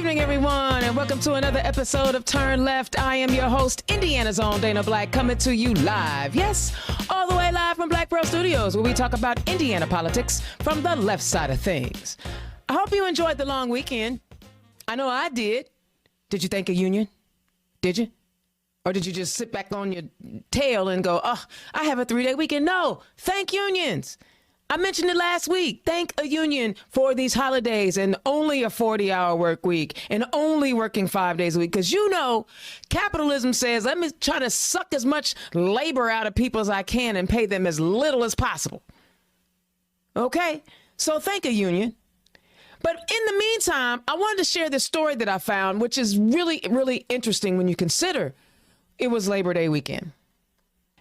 evening, everyone, and welcome to another episode of Turn Left. I am your host, Indiana's own Dana Black, coming to you live. Yes, all the way live from Black Pearl Studios, where we talk about Indiana politics from the left side of things. I hope you enjoyed the long weekend. I know I did. Did you thank a union? Did you? Or did you just sit back on your tail and go, oh, I have a 3-day weekend? No, thank unions. I mentioned it last week. Thank a union for these holidays and only a 40-hour work week and only working 5 days a week. Because you know, capitalism says, let me try to suck as much labor out of people as I can and pay them as little as possible. Okay, so thank a union. But in the meantime, I wanted to share this story that I found, which is really, really interesting when you consider it was Labor Day weekend.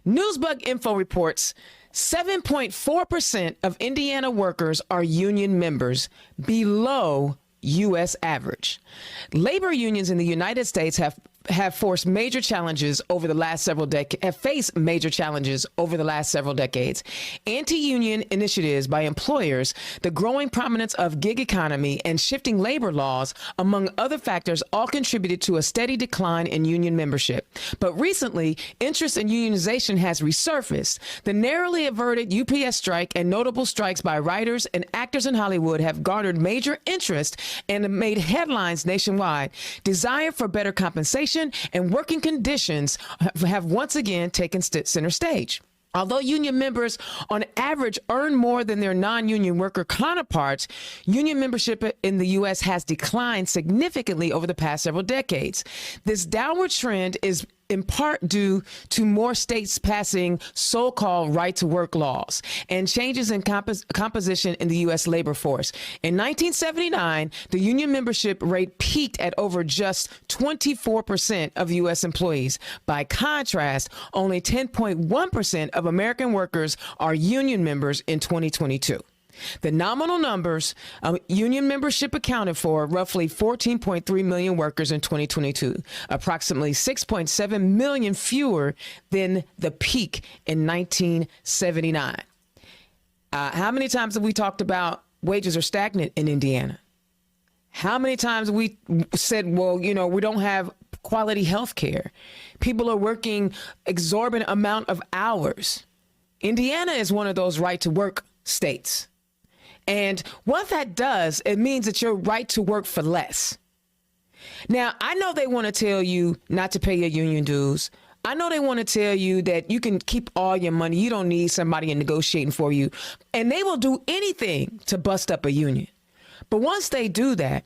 Newsbug Info reports 7.4% of Indiana workers are union members, below U.S. average. Labor unions in the United States have faced major challenges over the last several decades. Anti-union initiatives by employers, the growing prominence of gig economy, and shifting labor laws, among other factors, all contributed to a steady decline in union membership. But recently, interest in unionization has resurfaced. The narrowly averted UPS strike and notable strikes by writers and actors in Hollywood have garnered major interest and made headlines nationwide. Desire for better compensation and working conditions have once again taken center stage. Although union members on average earn more than their non-union worker counterparts, union membership in the U.S. has declined significantly over the past several decades. This downward trend is in part due to more states passing so-called right-to-work laws and changes in composition in the U.S. labor force. In 1979, the union membership rate peaked at over just 24% of U.S. employees. By contrast, only 10.1% of American workers are union members in 2022. The nominal numbers of union membership accounted for roughly 14.3 million workers in 2022, approximately 6.7 million fewer than the peak in 1979. How many times have we talked about wages are stagnant in Indiana? How many times have we said, well, you know, we don't have quality health care. People are working exorbitant amount of hours. Indiana is one of those right to work states. And what that does, it means that you're right to work for less. Now, I know they want to tell you not to pay your union dues. I know they want to tell you that you can keep all your money. You don't need somebody negotiating for you. And they will do anything to bust up a union. But once they do that,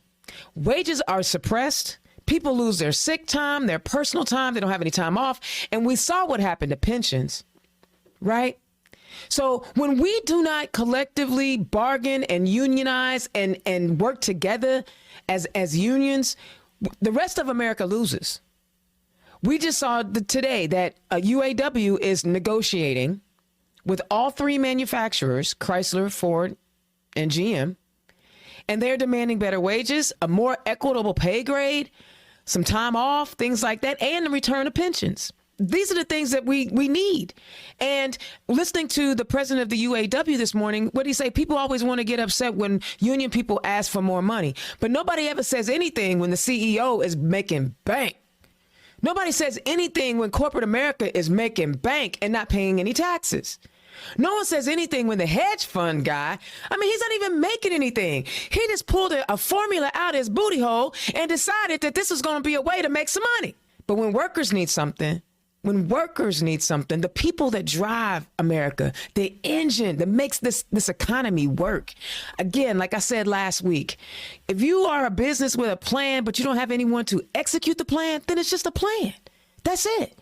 wages are suppressed. People lose their sick time, their personal time. They don't have any time off. And we saw what happened to pensions, right? So when we do not collectively bargain and unionize and work together as unions, the rest of America loses. We just saw today that UAW is negotiating with all three manufacturers, Chrysler, Ford, and GM, and they're demanding better wages, a more equitable pay grade, some time off, things like that, and the return of pensions. These are the things that we need. And listening to the president of the UAW this morning, what did he say? People always want to get upset when union people ask for more money. But nobody ever says anything when the CEO is making bank. Nobody says anything when corporate America is making bank and not paying any taxes. No one says anything when the hedge fund guy, he's not even making anything. He just pulled a formula out of his booty hole and decided that this was going to be a way to make some money. But when workers need something, the people that drive America, the engine that makes this economy work. Again, like I said last week, if you are a business with a plan, but you don't have anyone to execute the plan, then it's just a plan. That's it.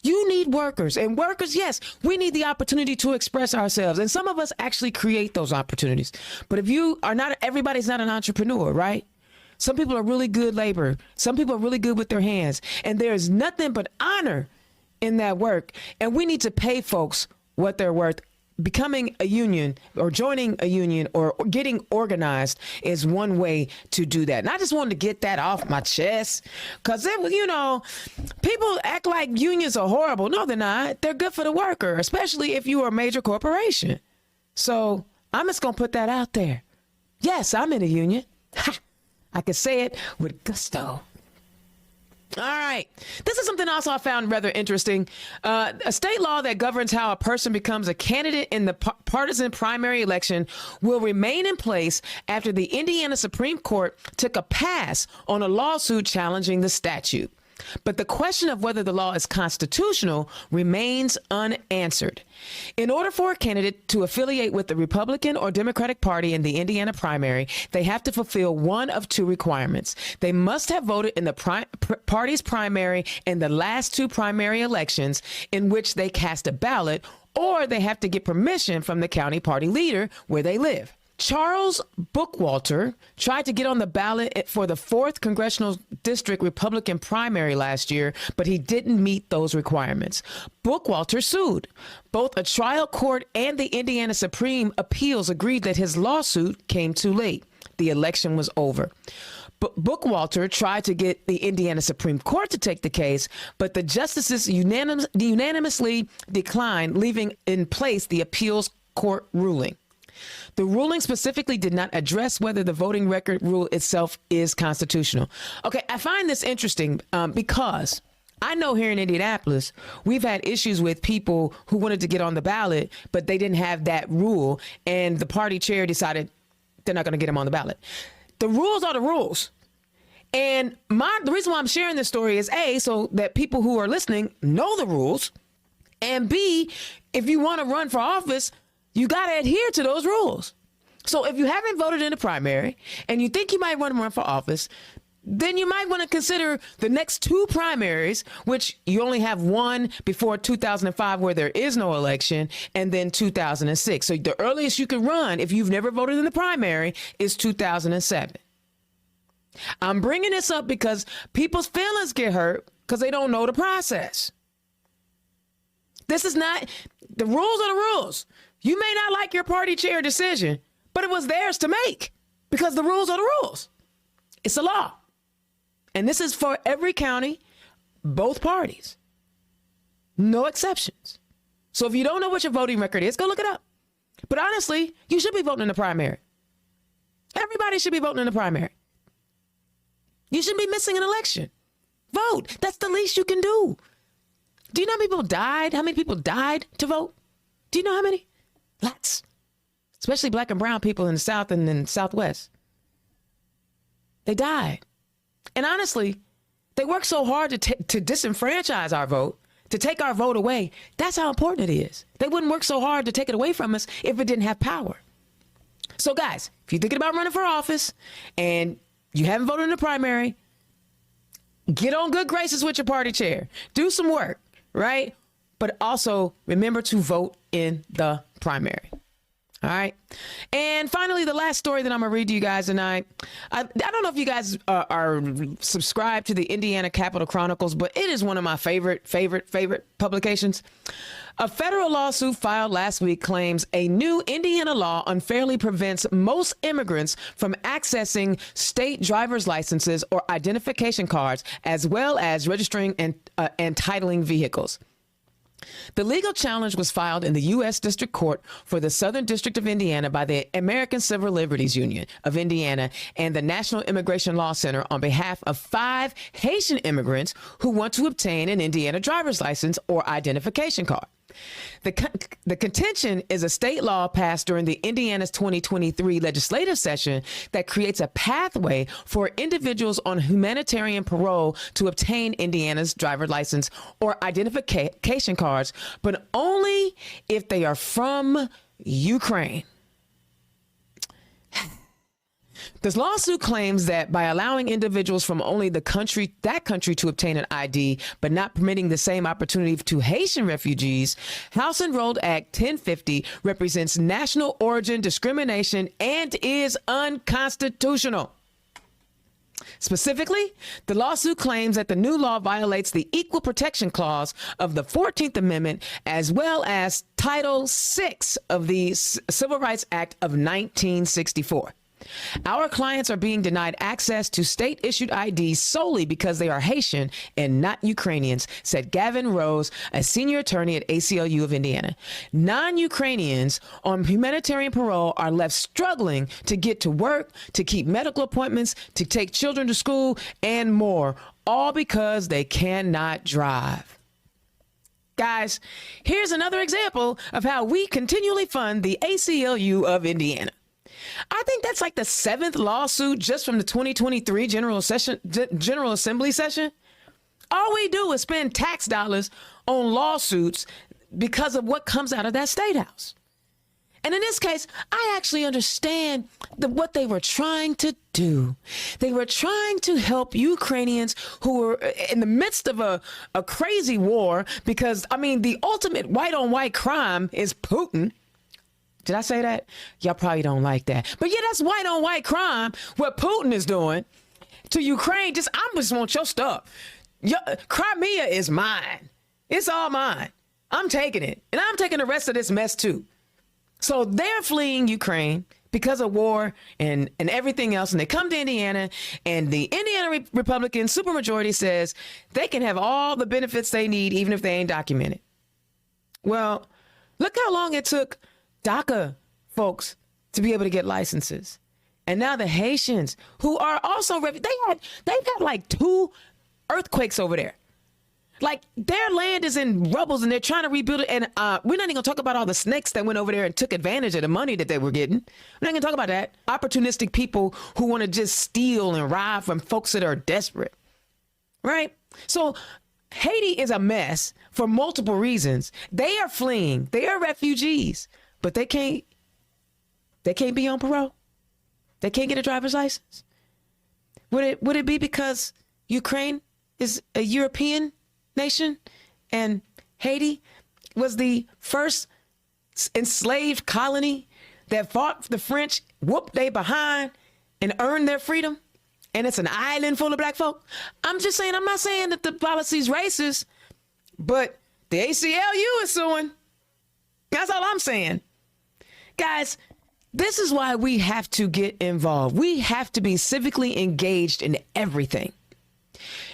You need workers, and workers, yes, we need the opportunity to express ourselves. And some of us actually create those opportunities. But if you are not, everybody's not an entrepreneur, right? Some people are really good labor. Some people are really good with their hands. And there's nothing but honor in that work. And we need to pay folks what they're worth. Becoming a union or joining a union or getting organized is one way to do that. And I just wanted to get that off my chest because, people act like unions are horrible. No, they're not. They're good for the worker, especially if you are a major corporation. So I'm just going to put that out there. Yes, I'm in a union. I could say it with gusto. All right. This is something else I found rather interesting. A state law that governs how a person becomes a candidate in the partisan primary election will remain in place after the Indiana Supreme Court took a pass on a lawsuit challenging the statute. But the question of whether the law is constitutional remains unanswered. In order for a candidate to affiliate with the Republican or Democratic Party in the Indiana primary, they have to fulfill one of two requirements. They must have voted in the party's primary in the last two primary elections in which they cast a ballot, or they have to get permission from the county party leader where they live. Charles Bookwalter tried to get on the ballot for the 4th Congressional District Republican primary last year, but he didn't meet those requirements. Bookwalter sued. Both a trial court and the Indiana Supreme Appeals agreed that his lawsuit came too late. The election was over. Bookwalter tried to get the Indiana Supreme Court to take the case, but the justices unanimously declined, leaving in place the appeals court ruling. The ruling specifically did not address whether the voting record rule itself is constitutional. Okay, I find this interesting because I know here in Indianapolis, we've had issues with people who wanted to get on the ballot, but they didn't have that rule, and the party chair decided they're not going to get them on the ballot. The rules are the rules. And the reason why I'm sharing this story is A, so that people who are listening know the rules, and B, if you want to run for office, you got to adhere to those rules. So if you haven't voted in the primary and you think you might want to run for office, then you might want to consider the next two primaries, which you only have one before 2005 where there is no election, and then 2006. So the earliest you can run if you've never voted in the primary is 2007. I'm bringing this up because people's feelings get hurt because they don't know the process. This is not, the rules are the rules. You may not like your party chair decision, but it was theirs to make because the rules are the rules. It's a law. And this is for every county, both parties. No exceptions. So if you don't know what your voting record is, go look it up. But honestly, you should be voting in the primary. Everybody should be voting in the primary. You shouldn't be missing an election. Vote. That's the least you can do. Do you know how many people died? How many people died to vote? Do you know how many? Lots. Especially black and brown people in the South and in the Southwest. They died. And honestly, they work so hard to disenfranchise our vote, to take our vote away. That's how important it is. They wouldn't work so hard to take it away from us if it didn't have power. So guys, if you're thinking about running for office and you haven't voted in the primary, get on good graces with your party chair. Do some work, right? But also remember to vote in the primary. All right. And finally, the last story that I'm going to read to you guys tonight. I don't know if you guys are subscribed to the Indiana Capitol Chronicles, but it is one of my favorite publications. A federal lawsuit filed last week claims a new Indiana law unfairly prevents most immigrants from accessing state driver's licenses or identification cards, as well as registering and titling vehicles. The legal challenge was filed in the U.S. District Court for the Southern District of Indiana by the American Civil Liberties Union of Indiana and the National Immigration Law Center on behalf of 5 Haitian immigrants who want to obtain an Indiana driver's license or identification card. The contention is a state law passed during the Indiana's 2023 legislative session that creates a pathway for individuals on humanitarian parole to obtain Indiana's driver's license or identification cards, but only if they are from Ukraine. This lawsuit claims that by allowing individuals from only that country to obtain an ID, but not permitting the same opportunity to Haitian refugees, House Enrolled Act 1050 represents national origin discrimination and is unconstitutional. Specifically, the lawsuit claims that the new law violates the Equal Protection Clause of the 14th Amendment, as well as Title VI of the Civil Rights Act of 1964. Our clients are being denied access to state-issued IDs solely because they are Haitian and not Ukrainians, said Gavin Rose, a senior attorney at ACLU of Indiana. Non-Ukrainians on humanitarian parole are left struggling to get to work, to keep medical appointments, to take children to school, and more, all because they cannot drive. Guys, here's another example of how we continually fund the ACLU of Indiana. I think that's like the 7th lawsuit just from the 2023 General Assembly session. All we do is spend tax dollars on lawsuits because of what comes out of that state house. And in this case, I actually understand what they were trying to do. They were trying to help Ukrainians who were in the midst of a crazy war because, I mean, the ultimate white-on-white crime is Putin. Did I say that? Y'all probably don't like that. But yeah, that's white on white crime, what Putin is doing to Ukraine. I just want your stuff. Crimea is mine. It's all mine. I'm taking it. And I'm taking the rest of this mess too. So they're fleeing Ukraine because of war and everything else. And they come to Indiana, and the Indiana Republican supermajority says they can have all the benefits they need, even if they ain't documented. Well, look how long it took DACA folks to be able to get licenses. And now the Haitians, who are also, they've had like 2 earthquakes over there. Like, their land is in rubbles and they're trying to rebuild it. And we're not even gonna talk about all the snakes that went over there and took advantage of the money that they were getting. We're not gonna talk about that. Opportunistic people who want to just steal and rob from folks that are desperate, right? So Haiti is a mess for multiple reasons. They are fleeing. They are refugees. But they can't be on parole. They can't get a driver's license. Would it be because Ukraine is a European nation and Haiti was the first enslaved colony that fought the French, whooped they behind, and earned their freedom? And it's an island full of black folk? I'm just saying, I'm not saying that the policy's racist, but the ACLU is suing. That's all I'm saying. Guys, this is why we have to get involved. We have to be civically engaged in everything.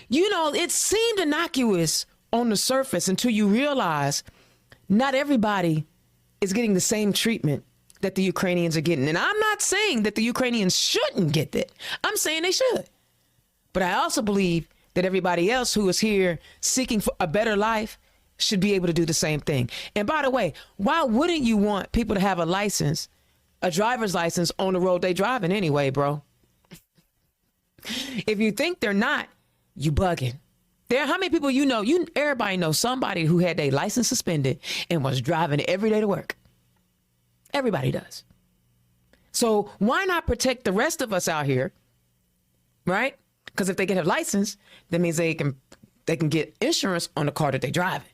You know, it seemed innocuous on the surface until you realize not everybody is getting the same treatment that the Ukrainians are getting. And I'm not saying that the Ukrainians shouldn't get that. I'm saying they should. But I also believe that everybody else who is here seeking for a better life should be able to do the same thing. And by the way, why wouldn't you want people to have a license, a driver's license on the road they driving anyway, bro? If you think they're not, you bugging. How many people everybody knows somebody who had their license suspended and was driving every day to work. Everybody does. So why not protect the rest of us out here, right? Because if they get a license, that means they can get insurance on the car that they're driving.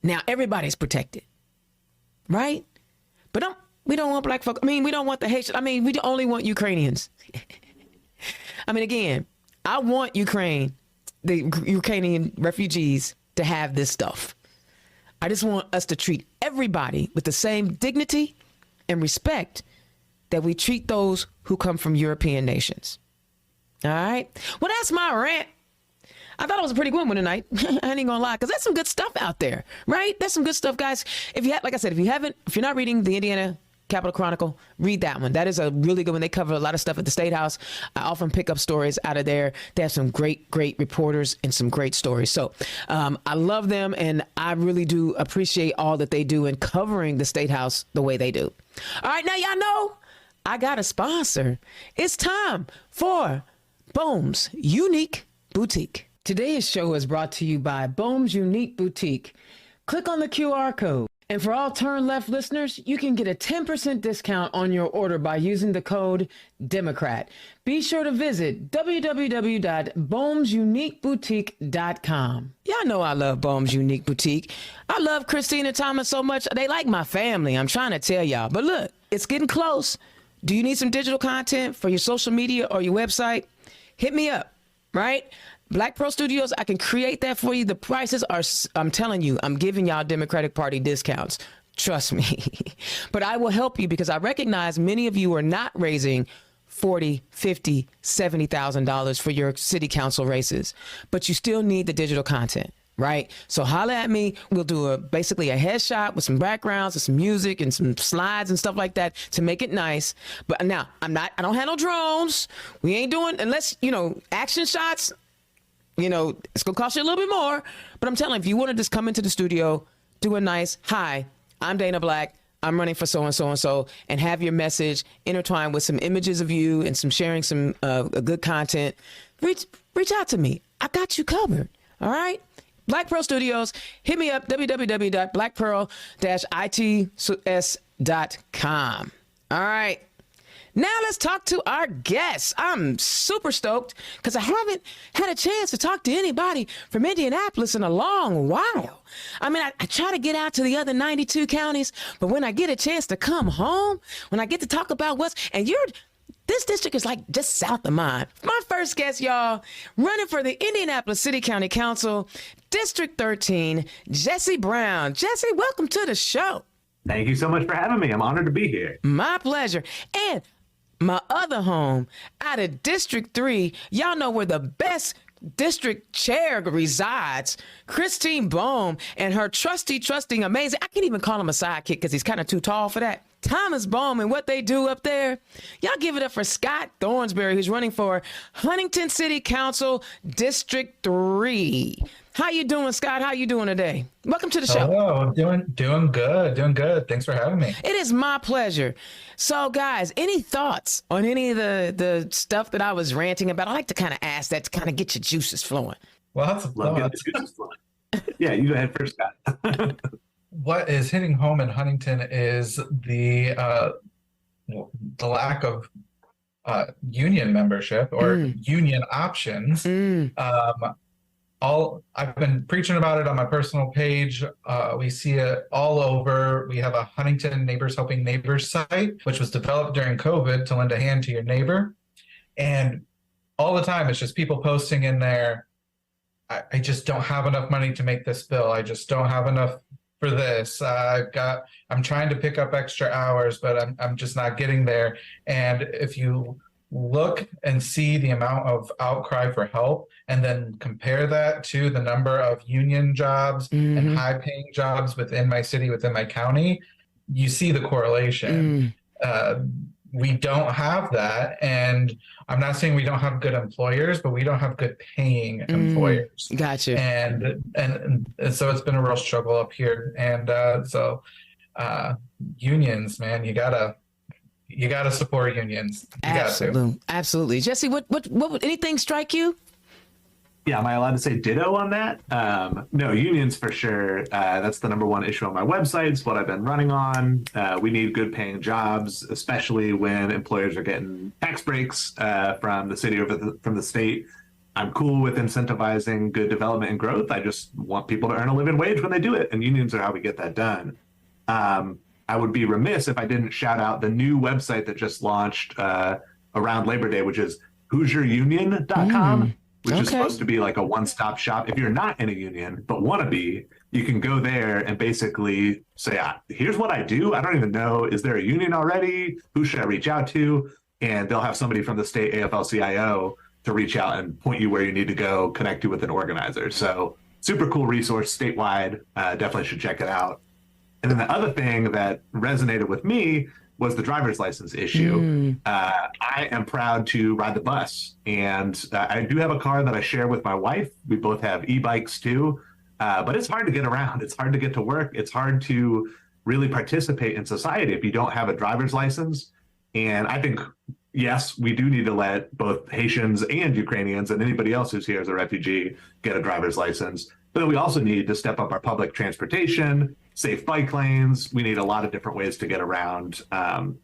Now everybody's protected, right? But we don't want black folk. I mean, we don't want the Haitians. I mean, we only want Ukrainians. I mean, again, I want the Ukrainian refugees to have this stuff. I just want us to treat everybody with the same dignity and respect that we treat those who come from European nations. All right. Well, that's my rant. I thought it was a pretty good one tonight. I ain't gonna lie, because there's some good stuff out there, right? There's some good stuff, guys. Like I said, if you're not reading the Indiana Capitol Chronicle, read that one. That is a really good one. They cover a lot of stuff at the State House. I often pick up stories out of there. They have some great reporters and some great stories. So I love them, and I really do appreciate all that they do in covering the State House the way they do. All right, now y'all know I got a sponsor. It's time for Bohm's Unique Boutique. Today's show is brought to you by Bohm's Unique Boutique. Click on the QR code. And for all Turn Left listeners, you can get a 10% discount on your order by using the code DEMOCRAT. Be sure to visit www.bohmsuniqueboutique.com. Y'all know I love Bohm's Unique Boutique. I love Christina Thomas so much. They like my family. I'm trying to tell y'all. But look, it's getting close. Do you need some digital content for your social media or your website? Hit me up, right? Black Pro Studios, I can create that for you. The prices are, I'm telling you, I'm giving y'all Democratic Party discounts. Trust me. But I will help you because I recognize many of you are not raising $40, $50, $70,000 for your city council races, but you still need the digital content, right? So holla at me. We'll do basically a headshot with some backgrounds and some music and some slides and stuff like that to make it nice. But now I don't have no drones. We ain't doing, unless, action shots, it's gonna cost you a little bit more. But I'm telling you, if you want to just come into the studio, do a nice, hi, I'm Dana Black. I'm running for so-and-so, and have your message intertwined with some images of you and some sharing some good content. Reach out to me. I got you covered. All right? Black Pearl Studios. Hit me up, www.blackpearl-its.com. All right. Now let's talk to our guests. I'm super stoked because I haven't had a chance to talk to anybody from Indianapolis in a long while. I mean, I try to get out to the other 92 counties, but when I get a chance to come home, when I get to talk about this district is like just south of mine. My first guest, y'all, running for the Indianapolis City County Council, District 13, Jesse Brown. Jesse, welcome to the show. Thank you so much for having me. I'm honored to be here. My pleasure. And my other home out of District 3, y'all know where the best district chair resides, Christine Bohm, and her trusty, amazing, I can't even call him a sidekick because he's kind of too tall for that, Thomas Bohm, and what they do up there. Y'all give it up for Scott Thorsbberry, who's running for Huntington City Council, District 3. How you doing, Scott? How you doing today? Welcome to the show. Hello, I'm doing good. Thanks for having me. It is my pleasure. So, guys, any thoughts on any of the stuff that I was ranting about? I like to kind of ask that to kind of get your juices flowing. Well, that's juices flowing. Yeah, you go ahead first, Scott. What is hitting home in Huntington is the lack of union membership or union options. I've been preaching about it on my personal page. We see it all over. We have a Huntington Neighbors Helping Neighbors site, which was developed during COVID to lend a hand to your neighbor. And all the time, it's just people posting in there, I just don't have enough money to make this bill. I just don't have enough for this. I'm trying to pick up extra hours, but I'm just not getting there. And if you look and see the amount of outcry for help and then compare that to the number of union jobs and high paying jobs within my city, within my county, you see the correlation. We don't have that. And I'm not saying we don't have good employers, but we don't have good paying employers. Gotcha. And so it's been a real struggle up here. And so unions, man, you gotta support unions. Absolutely. Jesse, what would anything strike you? Yeah, am I allowed to say ditto on that? No, unions for sure. That's the number one issue on my website. It's what I've been running on. We need good paying jobs, especially when employers are getting tax breaks from the city or from the state. I'm cool with incentivizing good development and growth. I just want people to earn a living wage when they do it, and unions are how we get that done. I would be remiss if I didn't shout out the new website that just launched around Labor Day, which is HoosierUnion.com, which is supposed to be like a one-stop shop. If you're not in a union but want to be, you can go there and basically say, here's what I do. I don't even know. Is there a union already? Who should I reach out to? And they'll have somebody from the state AFL-CIO to reach out and point you where you need to go, connect you with an organizer. So super cool resource statewide. Definitely should check it out. And then the other thing that resonated with me was the driver's license issue. I am proud to ride the bus, and I do have a car that I share with my wife. We both have e-bikes too, but it's hard to get around. It's hard to get to work. It's hard to really participate in society if you don't have a driver's license. And I think, yes, we do need to let both Haitians and Ukrainians and anybody else who's here as a refugee get a driver's license. But then we also need to step up our public transportation, safe bike lanes. We need a lot of different ways to get around.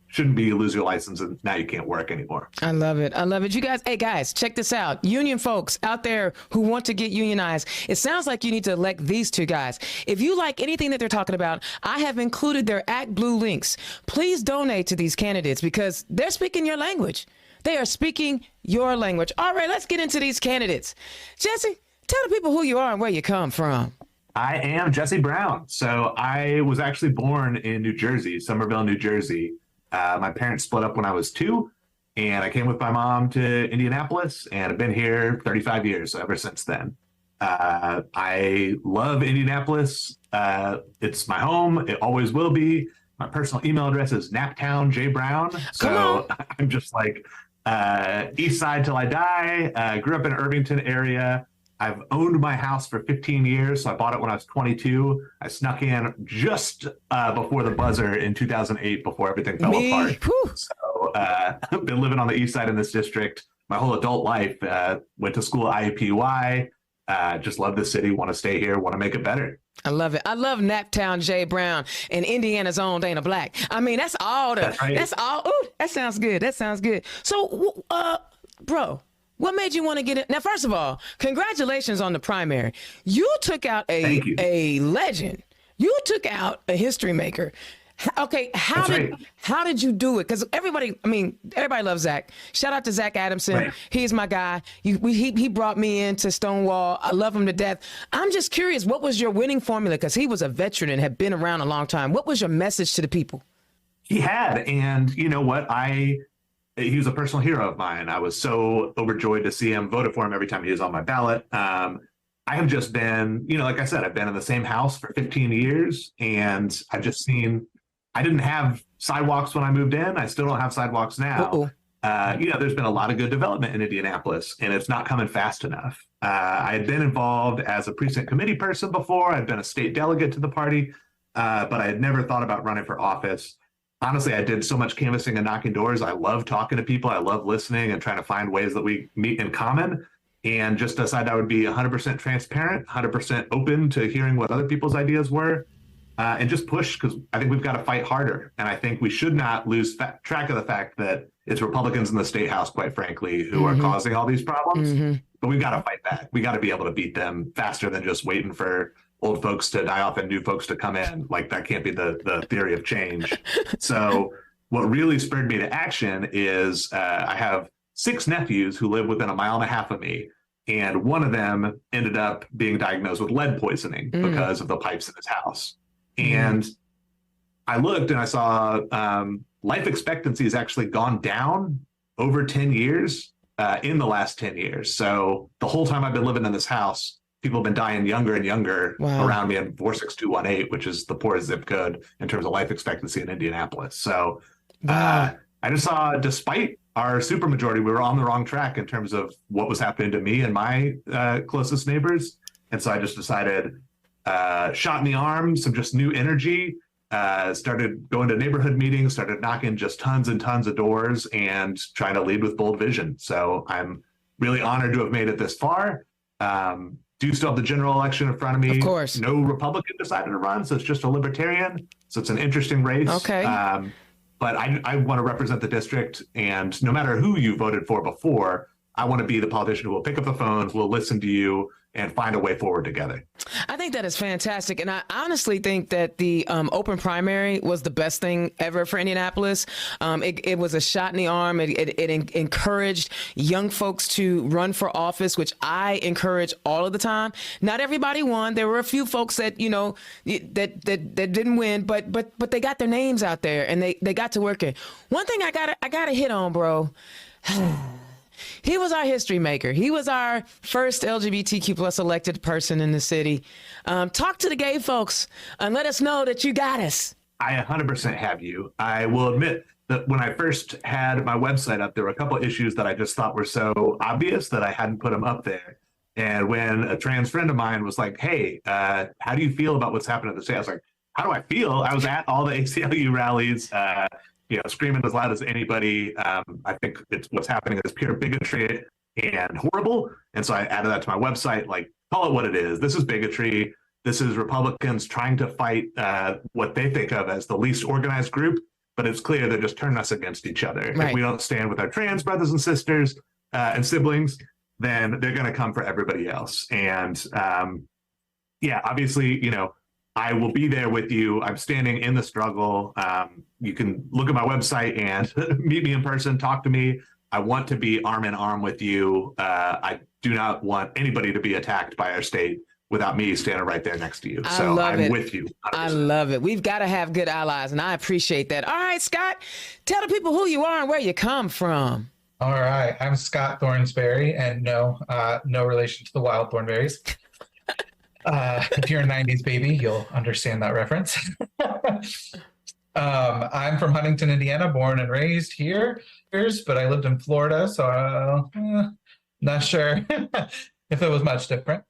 Shouldn't be you lose your license and now you can't work anymore. I love it. I love it. You guys, hey guys, check this out. Union folks out there who want to get unionized, it sounds like you need to elect these two guys. If you like anything that they're talking about, I have included their Act Blue links. Please donate to these candidates because they're speaking your language. They are speaking your language. All right, let's get into these candidates. Jesse, tell the people who you are and where you come from. I am Jesse Brown. So I was actually born in New Jersey, Somerville, New Jersey. My parents split up when I was 2, and I came with my mom to Indianapolis, and I've been here 35 years, so ever since then. I love Indianapolis. It's my home. It always will be. My personal email address is naptownjbrown. So I'm just like East Side till I die. Grew up in Irvington area. I've owned my house for 15 years. So I bought it when I was 22. I snuck in just before the buzzer in 2008, before everything fell apart. Whew. So I've been living on the East Side in this district my whole adult life. Went to school at IUPUI. Just love the city, want to stay here, want to make it better. I love it. I love Naptown J. Brown and Indiana's own Dana Black. I mean, that's all. That's all. Ooh, that sounds good. That sounds good. So, bro, what made you want to get in? Now, first of all, congratulations on the primary. You took out a legend. You took out a history maker. Okay, how did you do it? Because everybody loves Zach. Shout out to Zach Adamson. Right. He's my guy. He brought me into Stonewall. I love him to death. I'm just curious, what was your winning formula? Because he was a veteran and had been around a long time. What was your message to the people? He had, and you know what? He was a personal hero of mine. I was so overjoyed to see him, voted for him every time he was on my ballot. I have just been, like I said, I've been in the same house for 15 years, and I've just seen. I didn't have sidewalks when I moved in. I still don't have sidewalks now. There's been a lot of good development in Indianapolis, and it's not coming fast enough. I had been involved as a precinct committee person before. I'd been a state delegate to the party, but I had never thought about running for office. Honestly, I did so much canvassing and knocking doors. I love talking to people. I love listening and trying to find ways that we meet in common, and just decided I would be 100% transparent, 100% open to hearing what other people's ideas were. And just push, because I think we've got to fight harder. And I think we should not lose track of the fact that it's Republicans in the state house, quite frankly, who are causing all these problems. But we've got to fight back. We got to be able to beat them faster than just waiting for old folks to die off and new folks to come in. Like, that can't be the theory of change. So what really spurred me to action is I have 6 nephews who live within 1.5 miles of me. And one of them ended up being diagnosed with lead poisoning because of the pipes in his house. And I looked and I saw life expectancy has actually gone down over 10 years in the last 10 years. So the whole time I've been living in this house, people have been dying younger and younger around me in 46218, which is the poorest zip code in terms of life expectancy in Indianapolis. So I just saw, despite our supermajority, we were on the wrong track in terms of what was happening to me and my closest neighbors. And so I just decided, shot in the arm, some just new energy, started going to neighborhood meetings, started knocking just tons and tons of doors and trying to lead with bold vision. So I'm really honored to have made it this far. Do still have the general election in front of me. Of course. No Republican decided to run, so it's just a Libertarian. So it's an interesting race. Okay. But I want to represent the district, and no matter who you voted for before, I want to be the politician who will pick up the phone, who will listen to you, and find a way forward together. I think that is fantastic. And I honestly think that the open primary was the best thing ever for Indianapolis. It was a shot in the arm. It encouraged young folks to run for office, which I encourage all of the time. Not everybody won. There were a few folks that, that didn't win, but they got their names out there and they got to work it. One thing I gotta hit on, bro. He was our history maker. He was our first LGBTQ plus elected person in the city. Talk to the gay folks and let us know that you got us. I 100% have you. I will admit that when I first had my website up, there were a couple of issues that I just thought were so obvious that I hadn't put them up there. And when a trans friend of mine was like, hey, how do you feel about what's happening at the state? I was like, how do I feel? I was at all the ACLU rallies, screaming as loud as anybody. I think what's happening is pure bigotry and horrible. And so I added that to my website, like, call it what it is. This is bigotry. This is Republicans trying to fight what they think of as the least organized group. But it's clear they're just turning us against each other. Right. If we don't stand with our trans brothers and sisters and siblings, then they're going to come for everybody else. And obviously, I will be there with you. I'm standing in the struggle. You can look at my website and meet me in person, talk to me. I want to be arm in arm with you. I do not want anybody to be attacked by our state without me standing right there next to you. I So love I'm it. with you. 100%. I love it. We've got to have good allies, and I appreciate that. All right, Scott, tell the people who you are and where you come from. All right, I'm Scott Thorsbberry, and no relation to the wild thornberries. If you're a 90s baby, you'll understand that reference. I'm from Huntington, Indiana, born and raised here, but I lived in Florida, so not sure if it was much different.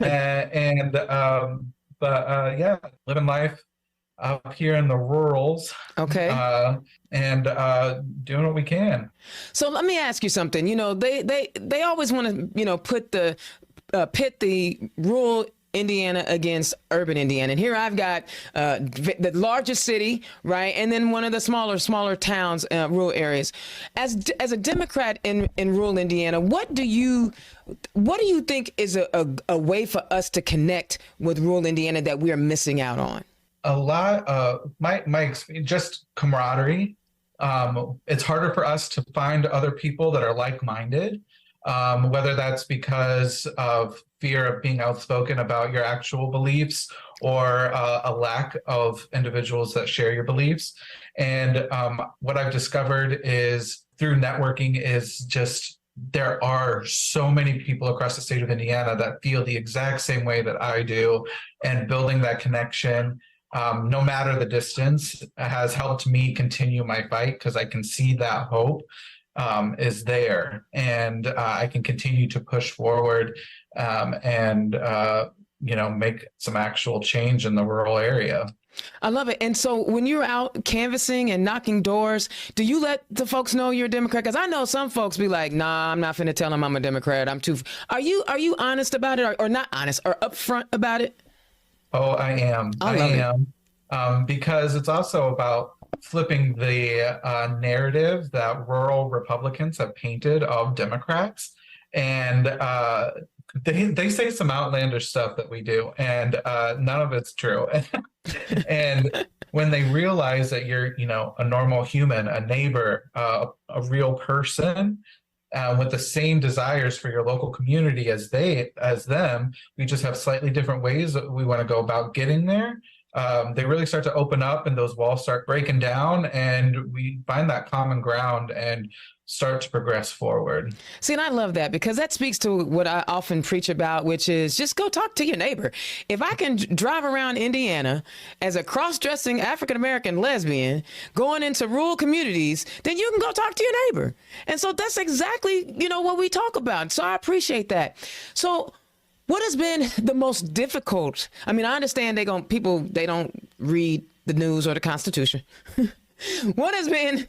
Yeah, living life up here in the rurals. Okay. And doing what we can. So let me ask you something. You know, they always want to, you know, pit the rural Indiana against urban Indiana. And here I've got the largest city, right? And then one of the smaller towns, rural areas. As a Democrat in rural Indiana, what do you think is a way for us to connect with rural Indiana that we are missing out on? A lot of my experience, just camaraderie. It's harder for us to find other people that are like-minded, whether that's because of fear of being outspoken about your actual beliefs or a lack of individuals that share your beliefs. And what I've discovered is through networking is just there are so many people across the state of Indiana that feel the exact same way that I do, and building that connection, no matter the distance, has helped me continue my fight because I can see that hope is there, and I can continue to push forward and make some actual change in the rural area. I love it. And so when you're out canvassing and knocking doors, do you let the folks know you're a Democrat? Because I know some folks be like, nah, I'm not finna tell them I'm a Democrat. I'm too. Are you honest about it, or not honest, or upfront about it? Oh, I am. I am. Because it's also about flipping the narrative that rural Republicans have painted of Democrats. And they say some outlandish stuff that we do, and none of it's true. And when they realize that you're, a normal human, a neighbor, a real person, with the same desires for your local community as them, we just have slightly different ways that we want to go about getting there. They really start to open up, and those walls start breaking down, and we find that common ground and start to progress forward. See, and I love that, because that speaks to what I often preach about, which is just go talk to your neighbor. If I can drive around Indiana as a cross-dressing African-American lesbian going into rural communities, then you can go talk to your neighbor. And so that's exactly, what we talk about. So I appreciate that. So what has been the most difficult? I mean, I understand they don't read the news or the Constitution. What has been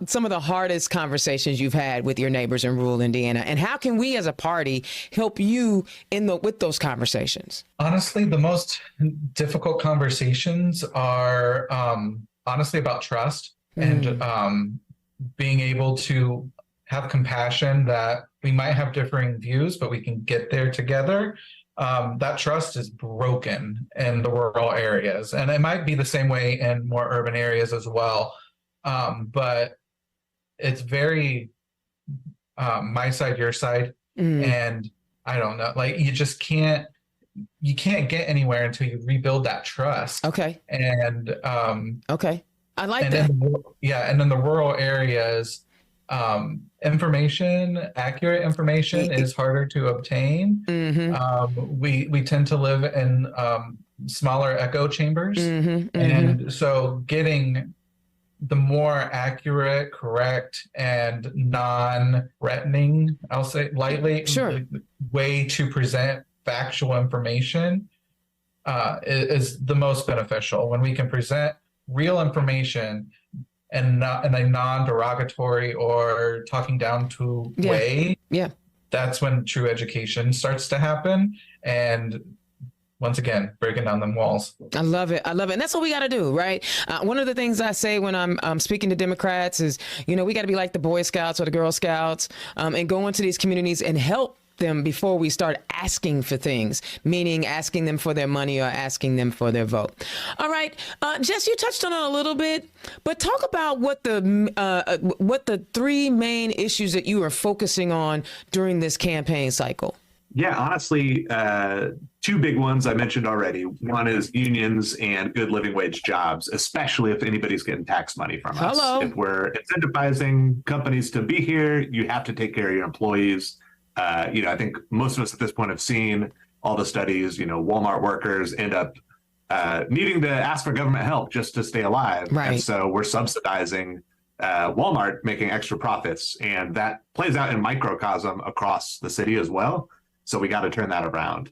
some of the hardest conversations you've had with your neighbors in rural Indiana, and how can we as a party help you with those conversations? Honestly, the most difficult conversations are honestly about trust and being able to have compassion that we might have differing views, but we can get there together. That trust is broken in the rural areas, and it might be the same way in more urban areas as well. But it's very my side, your side, and I don't know. Like you can't get anywhere until you rebuild that trust. Okay. And okay, I like that. And in the rural areas, accurate information is harder to obtain. We tend to live in smaller echo chambers. And so getting the more accurate, correct, and non-threatening, I'll say lightly, way to present factual information is the most beneficial. When we can present real information and not in a non-derogatory or talking down to way, that's when true education starts to happen. And once again, breaking down them walls. I love it. And that's what we got to do, right? One of the things I say when I'm speaking to Democrats is, we got to be like the Boy Scouts or the Girl Scouts, and go into these communities and help them before we start asking for things, meaning asking them for their money or asking them for their vote. All right, Jess, you touched on it a little bit, but talk about what the three main issues that you are focusing on during this campaign cycle. Yeah, honestly, two big ones I mentioned already. One is unions and good living wage jobs, especially if anybody's getting tax money from us. Hello. If we're incentivizing companies to be here, you have to take care of your employees. I think most of us at this point have seen all the studies. Walmart workers end up needing to ask for government help just to stay alive. Right. And so we're subsidizing Walmart making extra profits. And that plays out in microcosm across the city as well. So we got to turn that around.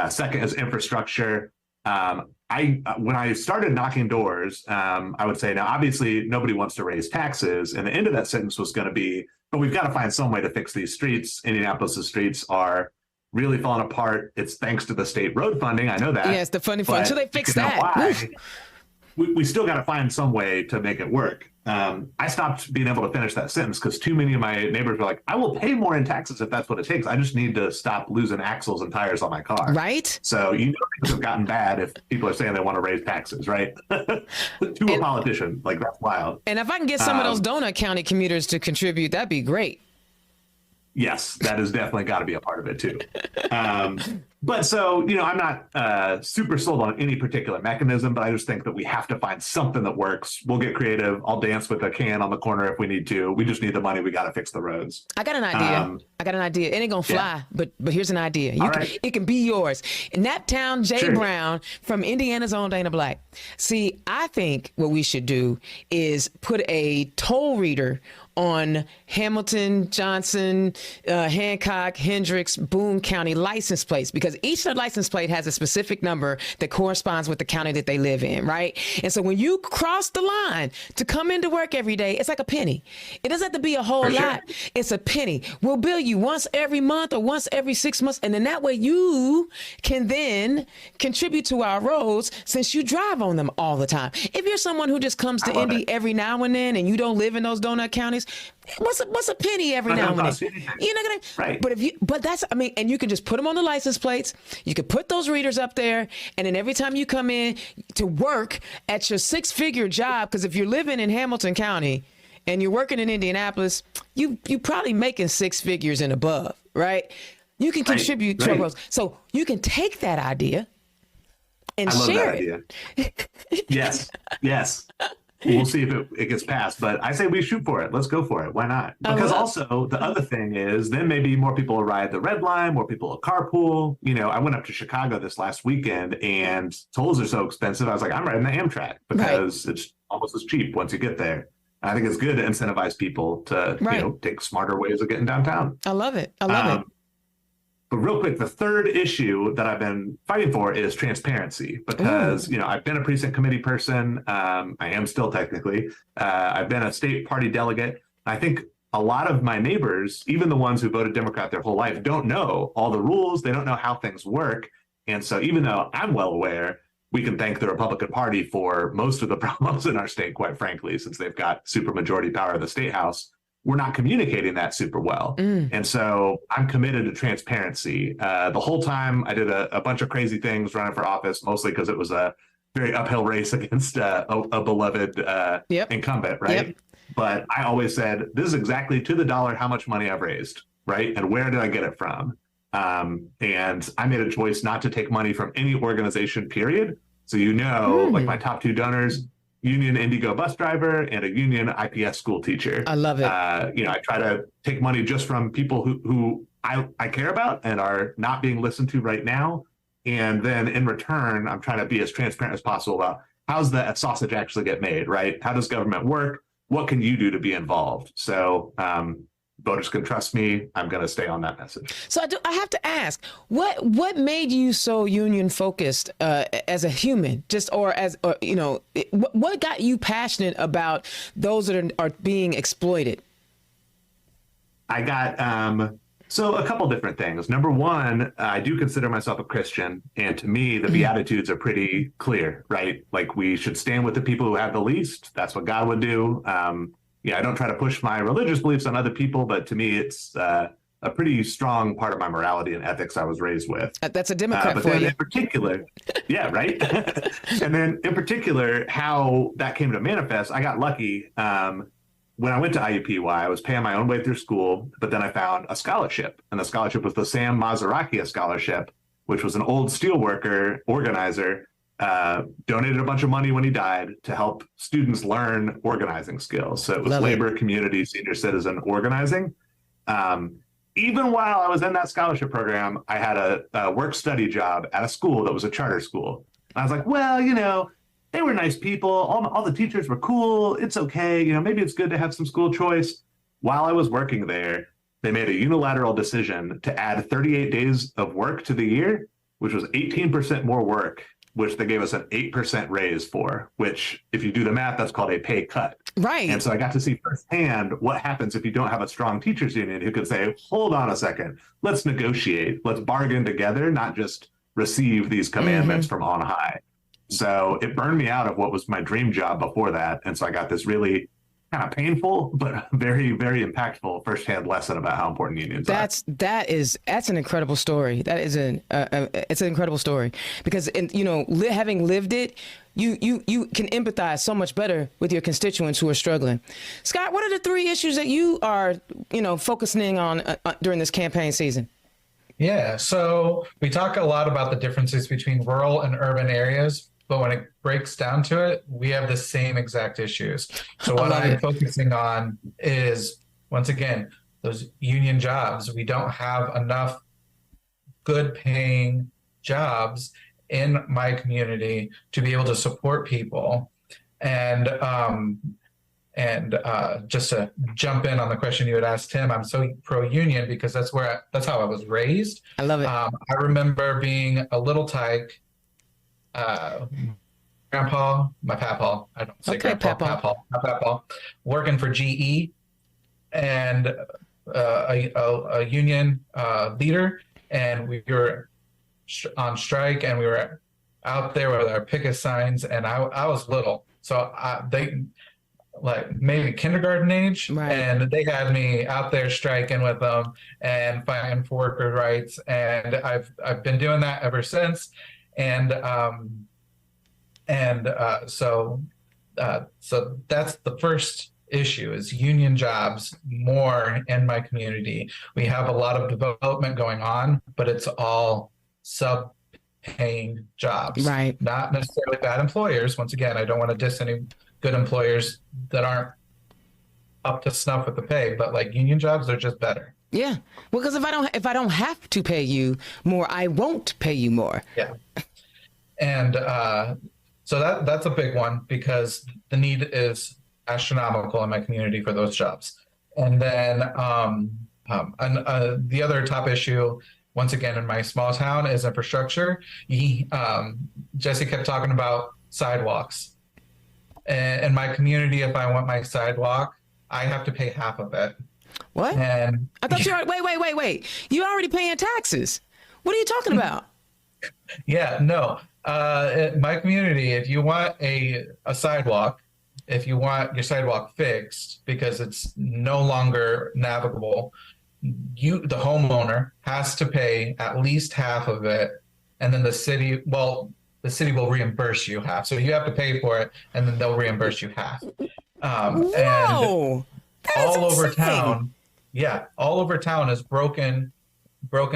Second is infrastructure. When I started knocking doors, I would say, now, obviously, nobody wants to raise taxes. And the end of that sentence was going to be, but we've got to find some way to fix these streets. Indianapolis' streets are really falling apart. It's thanks to the state road funding. I know that. Yes, the funding fund. So they fix that. We still got to find some way to make it work. I stopped being able to finish that sentence because too many of my neighbors were like, I will pay more in taxes if that's what it takes. I just need to stop losing axles and tires on my car. Right. So things have gotten bad if people are saying they want to raise taxes, right? To a politician. Like, that's wild. And if I can get some of those Donut County commuters to contribute, that'd be great. Yes, that has definitely got to be a part of it too. But so, I'm not super sold on any particular mechanism, but I just think that we have to find something that works. We'll get creative. I'll dance with a can on the corner if we need to. We just need the money. We got to fix the roads. I got an idea. It ain't gonna fly, but here's an idea. It can be yours. Naptown J. Sure. Brown from Indiana's own Dana Black. See, I think what we should do is put a toll reader on Hamilton, Johnson, Hancock, Hendricks, Boone County license plates, because each license plate has a specific number that corresponds with the county that they live in, right? And so when you cross the line to come into work every day, it's like a penny. It doesn't have to be a whole lot. It's a penny. We'll bill you once every month or once every 6 months, and then that way you can then contribute to our roads since you drive on them all the time. If you're someone who just comes to Indy every now and then and you don't live in those donut counties, what's a penny every now and then? You're not gonna, right? But and you can just put them on the license plates. You could put those readers up there, and then every time you come in to work at your 6-figure job, because if you're living in Hamilton County and you're working in Indianapolis, you probably making 6 figures and above, right? You can contribute to roads. So you can take that idea and share it. Yes. We'll see if it gets passed, but I say we shoot for it. Let's go for it. Why not? Because also the other thing is then maybe more people will ride the red line, more people will carpool. I went up to Chicago this last weekend and tolls are so expensive. I was like, I'm riding the Amtrak because it's almost as cheap once you get there. And I think it's good to incentivize people to take smarter ways of getting downtown. I love it. But real quick, the third issue that I've been fighting for is transparency because, I've been a precinct committee person. I am still technically. I've been a state party delegate. I think a lot of my neighbors, even the ones who voted Democrat their whole life, don't know all the rules. They don't know how things work. And so even though I'm well aware, we can thank the Republican Party for most of the problems in our state, quite frankly, since they've got supermajority power in the state house. We're not communicating that super well. And so I'm committed to transparency. The whole time I did a bunch of crazy things running for office, mostly because it was a very uphill race against a beloved incumbent, right? Yep. But I always said, this is exactly to the dollar how much money I've raised, right? And where did I get it from? And I made a choice not to take money from any organization, period. So like my top 2 donors, Union Indigo bus driver and a Union IPS school teacher. I love it. I try to take money just from people who I care about and are not being listened to right now. And then in return, I'm trying to be as transparent as possible about how's the sausage actually get made, right? How does government work? What can you do to be involved? So voters can trust me. I'm going to stay on that message. So I have to ask, what made you so union focused as a human, what got you passionate about those that are being exploited? I got so a couple different things. Number one, I do consider myself a Christian, and to me, the Beatitudes are pretty clear, right? Like we should stand with the people who have the least. That's what God would do. I don't try to push my religious beliefs on other people, but to me, it's a pretty strong part of my morality and ethics I was raised with. That's a Democrat for you. In particular, yeah, right? And then in particular, how that came to manifest, I got lucky. when I went to IUPUI, I was paying my own way through school, but then I found a scholarship, and the scholarship was the Sam Mazzaracchia Scholarship, which was an old steelworker organizer, donated a bunch of money when he died to help students learn organizing skills. So it was labor, community, senior citizen organizing. Even while I was in that scholarship program, I had a work-study job at a school that was a charter school. And I was like, well, they were nice people. All the teachers were cool. It's okay. Maybe it's good to have some school choice. While I was working there, they made a unilateral decision to add 38 days of work to the year, which was 18% more work, which they gave us an 8% raise for, which if you do the math, that's called a pay cut. Right. And so I got to see firsthand what happens if you don't have a strong teachers union who could say, hold on a second, let's negotiate, let's bargain together, not just receive these commandments from on high. So it burned me out of what was my dream job before that. And so I got this really kind of painful, but very, very impactful firsthand lesson about how important unions are. That's an incredible story. That is it's an incredible story because, having lived it, you can empathize so much better with your constituents who are struggling. Scott, what are the 3 issues that you are, focusing on during this campaign season? Yeah, so we talk a lot about the differences between rural and urban areas, but when it breaks down to it, we have the same exact issues. So what I'm focusing on is, once again, those union jobs. We don't have enough good paying jobs in my community to be able to support people. And just to jump in on the question you had asked Tim, I'm so pro-union because that's how I was raised. I love it. I remember being a little tyke. Grandpa, my papaw, I don't say okay, papaw, my papaw, working for GE and a union leader, and we were on strike, and we were out there with our picket signs, and I was little, so they like maybe kindergarten age, right. And they had me out there striking with them and fighting for worker rights, and I've been doing that ever since. So that's the first issue is union jobs more in my community. We have a lot of development going on, but it's all sub-paying jobs. Right. Not necessarily bad employers. Once again, I don't want to diss any good employers that aren't up to snuff with the pay, but like union jobs are just better. Yeah. Well, because if I don't have to pay you more, I won't pay you more. Yeah. And so that's a big one because the need is astronomical in my community for those jobs. And then the other top issue, once again, in my small town is infrastructure. Jesse kept talking about sidewalks. And in my community, if I want my sidewalk, I have to pay half of it. What? And I thought wait. You already paying taxes. What are you talking about? Yeah, no. In my community, if you want a sidewalk, if you want your sidewalk fixed because it's no longer navigable, the homeowner has to pay at least half of it, and then the city will reimburse you half. So you have to pay for it, and then they'll reimburse you half. Whoa! All over town, all over town is broken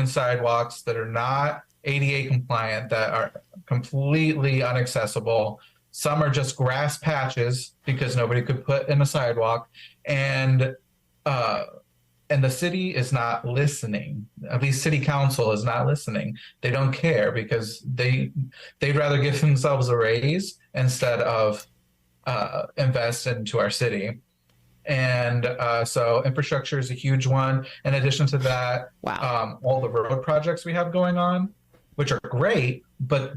sidewalks that are not ADA compliant, that are completely inaccessible. Some are just grass patches because nobody could put in a sidewalk, and the city is not listening. At least city council is not listening. They don't care because they'd rather give themselves a raise instead of invest into our city. And so infrastructure is a huge one. In addition to that, all the road projects we have going on, which are great, but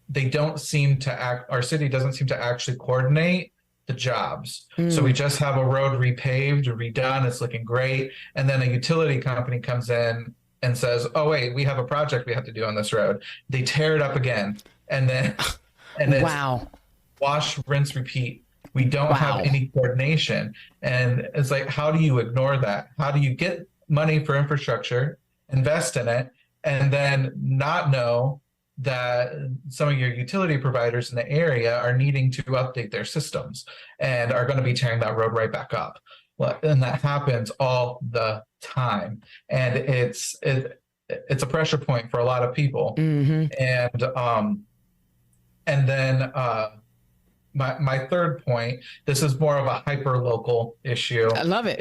they don't seem to our city doesn't seem to actually coordinate the jobs. So we just have a road repaved, redone, it's looking great. And then a utility company comes in and says, oh, wait, we have a project we have to do on this road. They tear it up again. And then it's wash, rinse, repeat. We don't have any coordination. And it's like, how do you ignore that? How do you get money for infrastructure, invest in it, and then not know that some of your utility providers in the area are needing to update their systems and are going to be tearing that road right back up. Well, and that happens all the time, and it's a pressure point for a lot of people. Mm-hmm. And then my third point, this is more of a hyper local issue. I love it.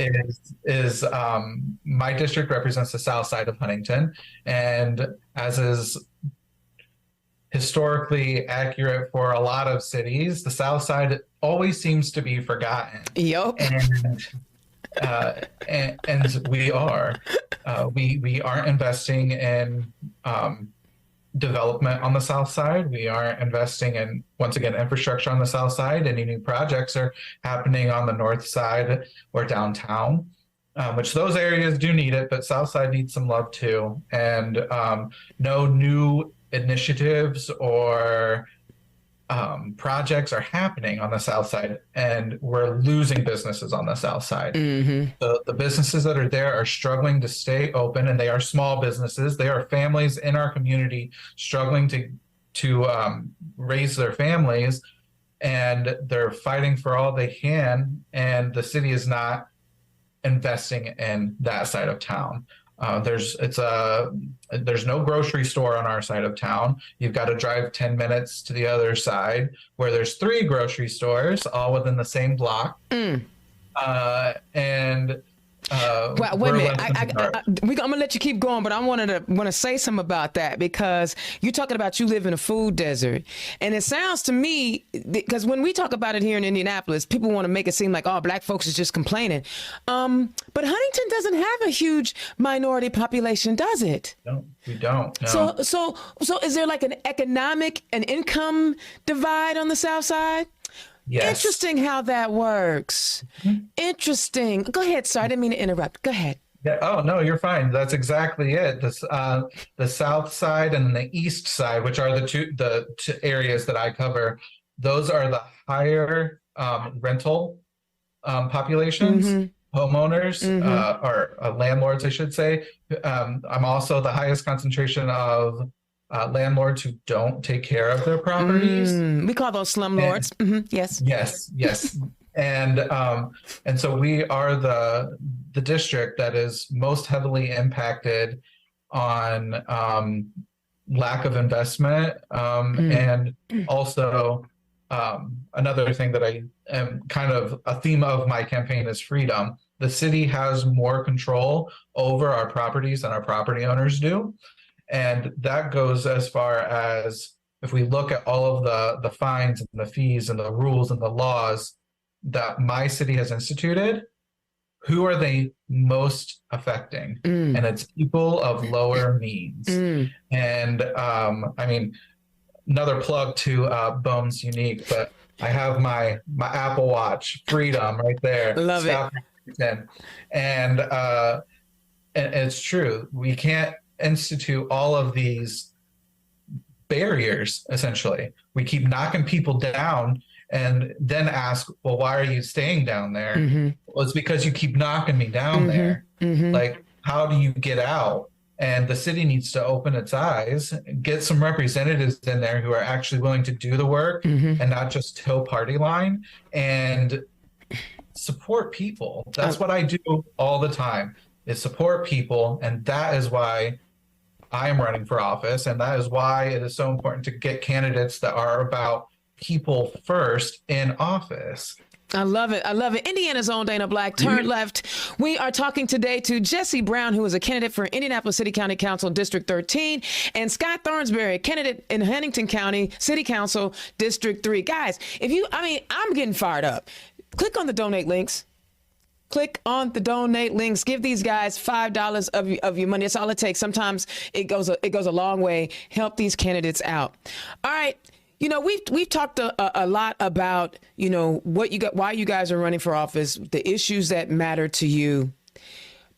Is my district represents the south side of Huntington, and as is historically accurate for a lot of cities, the south side always seems to be forgotten. Yep. And we aren't investing in development on the south side. We aren't investing in, once again, infrastructure on the south side. Any new projects are happening on the north side or downtown, which those areas do need it, but south side needs some love too. And no new initiatives or projects are happening on the south side, and we're losing businesses on the south side. Mm-hmm. The businesses that are there are struggling to stay open, and they are small businesses. They are families in our community struggling to raise their families, and they're fighting for all they can, and the city is not investing in that side of town. There's no grocery store on our side of town. You've got to drive 10 minutes to the other side where there's 3 grocery stores all within the same block. Well, wait a minute. I'm gonna let you keep going, but I want to say something about that, because you're talking about you live in a food desert, and it sounds to me, because when we talk about it here in Indianapolis, people want to make it seem like, oh, black folks is just complaining. But Huntington doesn't have a huge minority population, does it? No, we don't. No. So is there like an income divide on the south side? Yes. Interesting how that works. Mm-hmm. Interesting. Go ahead. Sorry, I didn't mean to interrupt. Go ahead. Yeah. Oh, no, you're fine. That's exactly it. The south side and the east side, which are the two areas that I cover, those are the higher rental populations, mm-hmm. homeowners, mm-hmm. Or landlords, I should say. I'm also the highest concentration of landlords who don't take care of their properties. We call those slumlords. Mm-hmm. Yes. Yes. And so we are the district that is most heavily impacted on lack of investment, and also another thing that I am kind of a theme of my campaign is freedom. The city has more control over our properties than our property owners do. And that goes as far as, if we look at all of the fines and the fees and the rules and the laws that my city has instituted, who are they most affecting? And it's people of lower means. And I mean, another plug to Bohm's Unique, but I have my Apple Watch Freedom right there. Love it. And it's true. We can't institute all of these barriers. Essentially, we keep knocking people down and then ask, well, why are you staying down there? Mm-hmm. Well, it's because you keep knocking me down mm-hmm. there. Mm-hmm. Like, how do you get out? And the city needs to open its eyes, get some representatives in there who are actually willing to do the work mm-hmm. and not just toe party line, and support people. That's what I do all the time, is support people. And that is why I am running for office, and that is why it is so important to get candidates that are about people first in office. I love it. I love it. Indiana's own Dana Black, turn left. We are talking today to Jesse Brown, who is a candidate for Indianapolis City County Council District 13, and Scott Thorsbberry, candidate in Huntington County City Council District 3. Guys, I'm getting fired up. Click on the donate links. Click on the donate links. Give these guys $5 of your money. That's all it takes. Sometimes it goes a long way. Help these candidates out. All right. You know, we've talked a lot about, you know, what you got, why you guys are running for office, the issues that matter to you.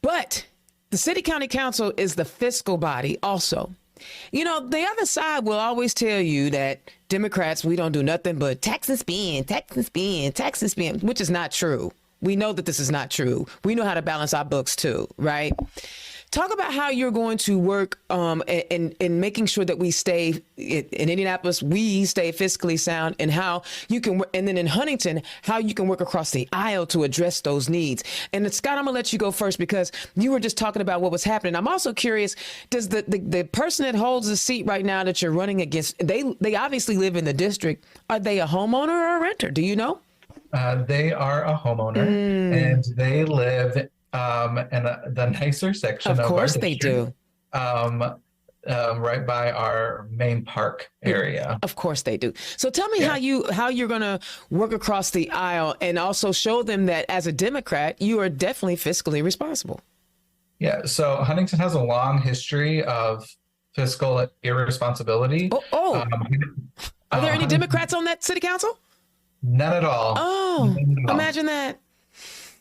But the City County Council is the fiscal body also. You know, the other side will always tell you that Democrats, we don't do nothing but tax and spend, which is not true. We know that this is not true. We know how to balance our books too, right? Talk about how you're going to work in making sure that we stay in Indianapolis, we stay fiscally sound, and how you can, and then in Huntington, how you can work across the aisle to address those needs. And Scott, I'm gonna let you go first because you were just talking about what was happening. I'm also curious, does the person that holds the seat right now that you're running against, they obviously live in the district. Are they a homeowner or a renter? Do you know? They are a homeowner, and they live in the nicer section of our course they district, do. right by our main park area. Of course they do. So tell me how you're going to work across the aisle and also show them that as a Democrat, you are definitely fiscally responsible. Yeah, so Huntington has a long history of fiscal irresponsibility. Are there any Democrats on that city council? None at all. Oh, imagine that.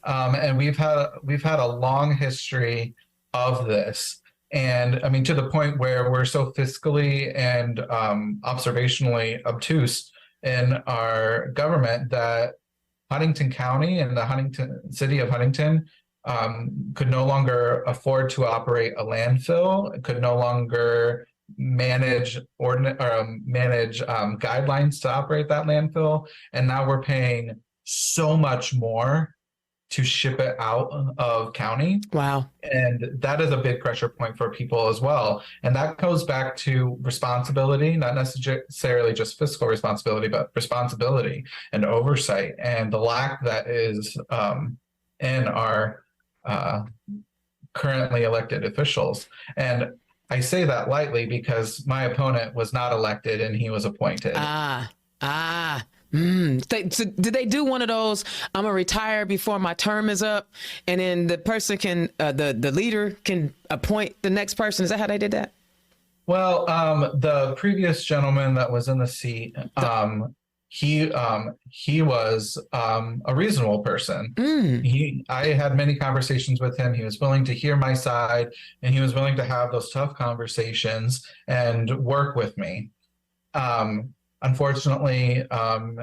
And we've had a long history of this. And I mean, to the point where we're so fiscally and observationally obtuse in our government that Huntington County and the city of Huntington could no longer afford to operate a landfill, could no longer manage guidelines to operate that landfill. And now we're paying so much more to ship it out of county. Wow. And that is a big pressure point for people as well. And that goes back to responsibility, not necessarily just fiscal responsibility, but responsibility and oversight and the lack that is in our currently elected officials. And I say that lightly because my opponent was not elected and he was appointed. So did they do one of those, I'm going to retire before my term is up, and then the person can, the leader can appoint the next person? Is that how they did that? Well, the previous gentleman that was in the seat, he was a reasonable person. I had many conversations with him. He was willing to hear my side, and he was willing to have those tough conversations and work with me. Unfortunately,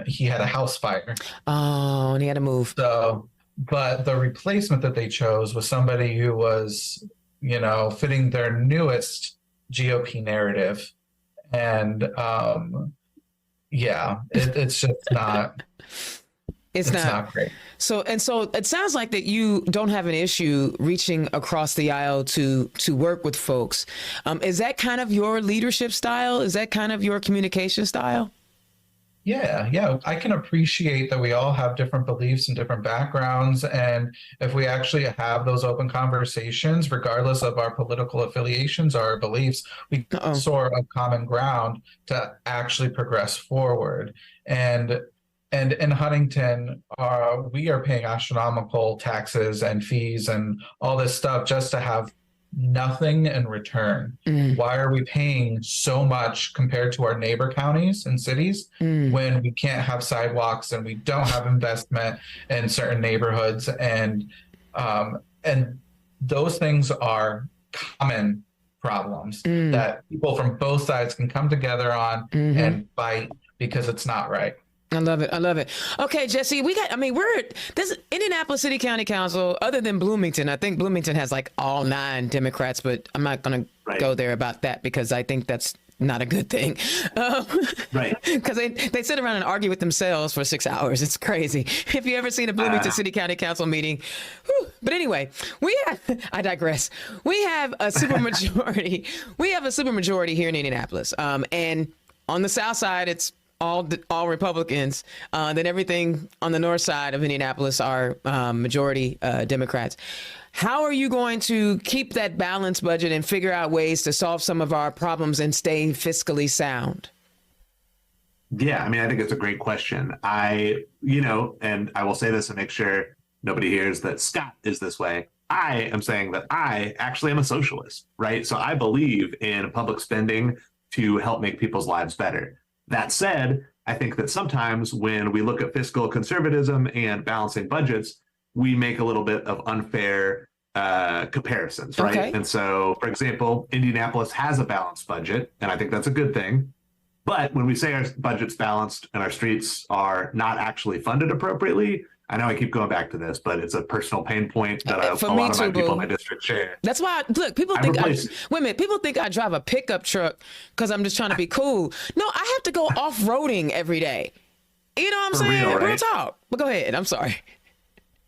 he had a house fire. Oh, and he had to move. So, but the replacement that they chose was somebody who was, fitting their newest GOP narrative. And it's just not. It's not great. So it sounds like that you don't have an issue reaching across the aisle to work with folks. Is that kind of your leadership style? Is that kind of your communication style? Yeah. I can appreciate that we all have different beliefs and different backgrounds. And if we actually have those open conversations, regardless of our political affiliations or our beliefs, we soar a common ground to actually progress forward. And in Huntington, we are paying astronomical taxes and fees and all this stuff just to have nothing in return. Why are we paying so much compared to our neighbor counties and cities when we can't have sidewalks and we don't have investment in certain neighborhoods? And those things are common problems that people from both sides can come together on and fight because it's not right. I love it. Okay, Jesse, this Indianapolis City County Council, other than Bloomington, I think Bloomington has like all 9 Democrats, but I'm not going to go there about that because I think that's not a good thing. Right. Because they sit around and argue with themselves for 6 hours. It's crazy. If you ever seen a Bloomington City County Council meeting. But anyway, I digress. We have a supermajority. Here in Indianapolis. And on the South Side, it's all Republicans. Then everything on the north side of Indianapolis are majority Democrats. How are you going to keep that balanced budget and figure out ways to solve some of our problems and stay fiscally sound? Yeah, I think it's a great question. And I will say this to make sure nobody hears that Scott is this way. I am saying that I actually am a socialist, right? So I believe in public spending to help make people's lives better. That said, I think that sometimes when we look at fiscal conservatism and balancing budgets, we make a little bit of unfair comparisons, right? Okay. And so, for example, Indianapolis has a balanced budget, and I think that's a good thing. But when we say our budget's balanced and our streets are not actually funded appropriately, I know I keep going back to this, but it's a personal pain point that a me lot of too, my people in boo. my district share. That's why, look, people think wait a minute, people think I drive a pickup truck because I'm just trying to be cool. No, I have to go off-roading every day. You know what I'm saying? Real, right? Real talk. But go ahead. I'm sorry.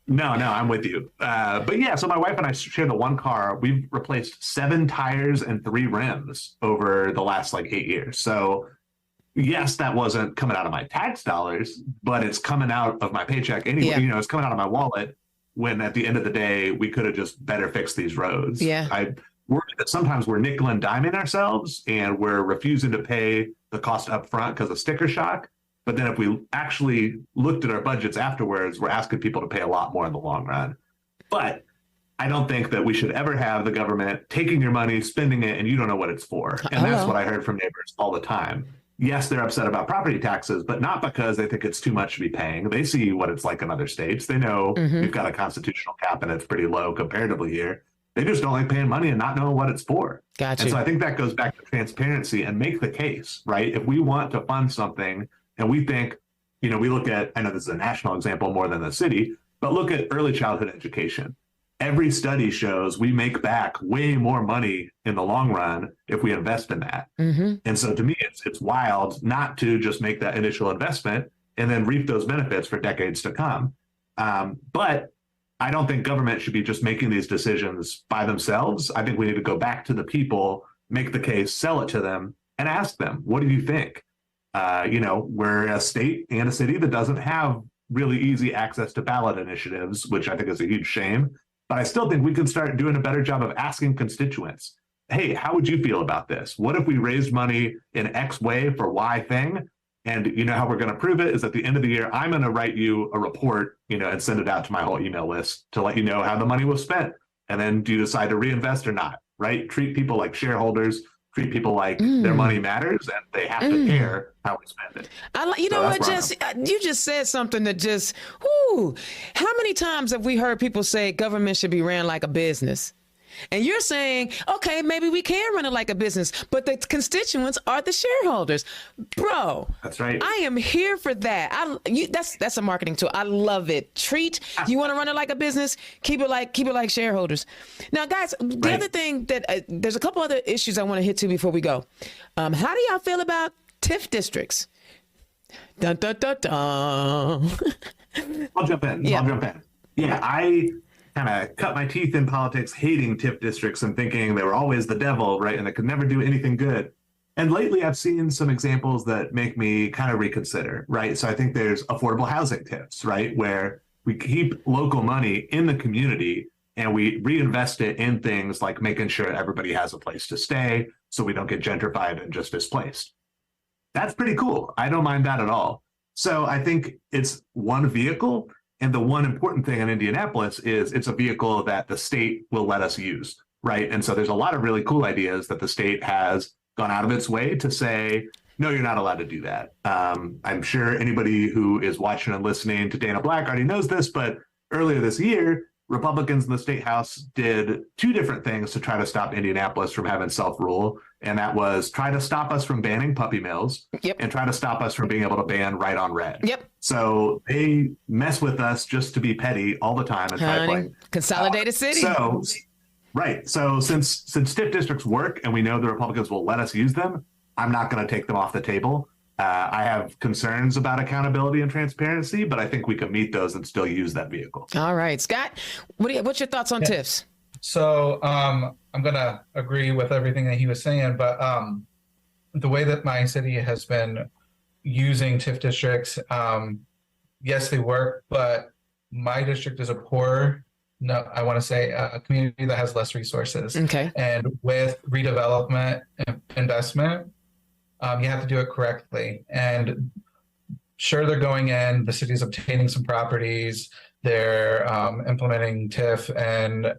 No, I'm with you. But yeah, so my wife and I share the one car. We've replaced 7 tires and 3 rims over the last like 8 years. So yes, that wasn't coming out of my tax dollars, but it's coming out of my paycheck anyway. Yeah. You know, it's coming out of my wallet when at the end of the day, we could have just better fixed these roads. Yeah. I worry that sometimes we're nickel and diming ourselves and we're refusing to pay the cost up front because of sticker shock. But then if we actually looked at our budgets afterwards, we're asking people to pay a lot more in the long run. But I don't think that we should ever have the government taking your money, spending it, and you don't know what it's for. And that's what I heard from neighbors all the time. Yes, they're upset about property taxes, but not because they think it's too much to be paying. They see what it's like in other states. They know we've got a constitutional cap and it's pretty low comparatively here. They just don't like paying money and not knowing what it's for. Gotcha. And so I think that goes back to transparency and make the case, right? If we want to fund something and we think, you know, we look at, I know this is a national example more than the city, but look at early childhood education. Every study shows we make back way more money in the long run if we invest in that. And so to me, it's wild not to just make that initial investment and then reap those benefits for decades to come. But I don't think government should be just making these decisions by themselves. I think we need to go back to the people, make the case, sell it to them, and ask them, what do you think? You know, we're a state and a city that doesn't have really easy access to ballot initiatives, which I think is a huge shame. But I still think we could start doing a better job of asking constituents, hey, how would you feel about this? What if we raised money in X way for Y thing? And you know how we're going to prove it is at the end of the year, I'm going to write you a report, you know, and send it out to my whole email list to let you know how the money was spent. And then do you decide to reinvest or not, right? Treat people like shareholders, treat people like their money matters and they have to care how we spend it. You know what, you just said something that just, how many times have we heard people say government should be ran like a business? And you're saying, okay, maybe we can run it like a business, but the constituents are the shareholders. Bro, that's right. I am here for that. That's a marketing tool. I love it. You want to run it like a business? Keep it like shareholders. Now, guys, the other thing that there's a couple other issues I want to hit to before we go. How do y'all feel about TIF districts? Dun, dun, dun, dun. I'll jump in. Yeah, I kind of cut my teeth in politics hating TIF districts and thinking they were always the devil, right? And they could never do anything good. And lately I've seen some examples that make me kind of reconsider, right? So I think there's affordable housing TIFs, right? Where we keep local money in the community and we reinvest it in things like making sure everybody has a place to stay so we don't get gentrified and just displaced. That's pretty cool. I don't mind that at all. So I think it's one vehicle. And the one important thing in Indianapolis is it's a vehicle that the state will let us use, right? And so there's a lot of really cool ideas that the state has gone out of its way to say, no, you're not allowed to do that. I'm sure anybody who is watching and listening to Dana Black already knows this, but earlier this year, Republicans in the state house did 2 different things to try to stop Indianapolis from having self-rule. And that was try to stop us from banning puppy mills and try to stop us from being able to ban right on red. So they mess with us just to be petty all the time. And consolidated city. So since TIF districts work and we know the Republicans will let us use them, I'm not going to take them off the table. I have concerns about accountability and transparency, but I think we can meet those and still use that vehicle. All right, Scott, what's your thoughts on TIFs? So I'm going to agree with everything that he was saying, but the way that my city has been using TIF districts, yes, they work, but my district is a community that has less resources. Okay. And with redevelopment investment, you have to do it correctly. And sure, they're going in, the city's obtaining some properties, they're implementing TIF and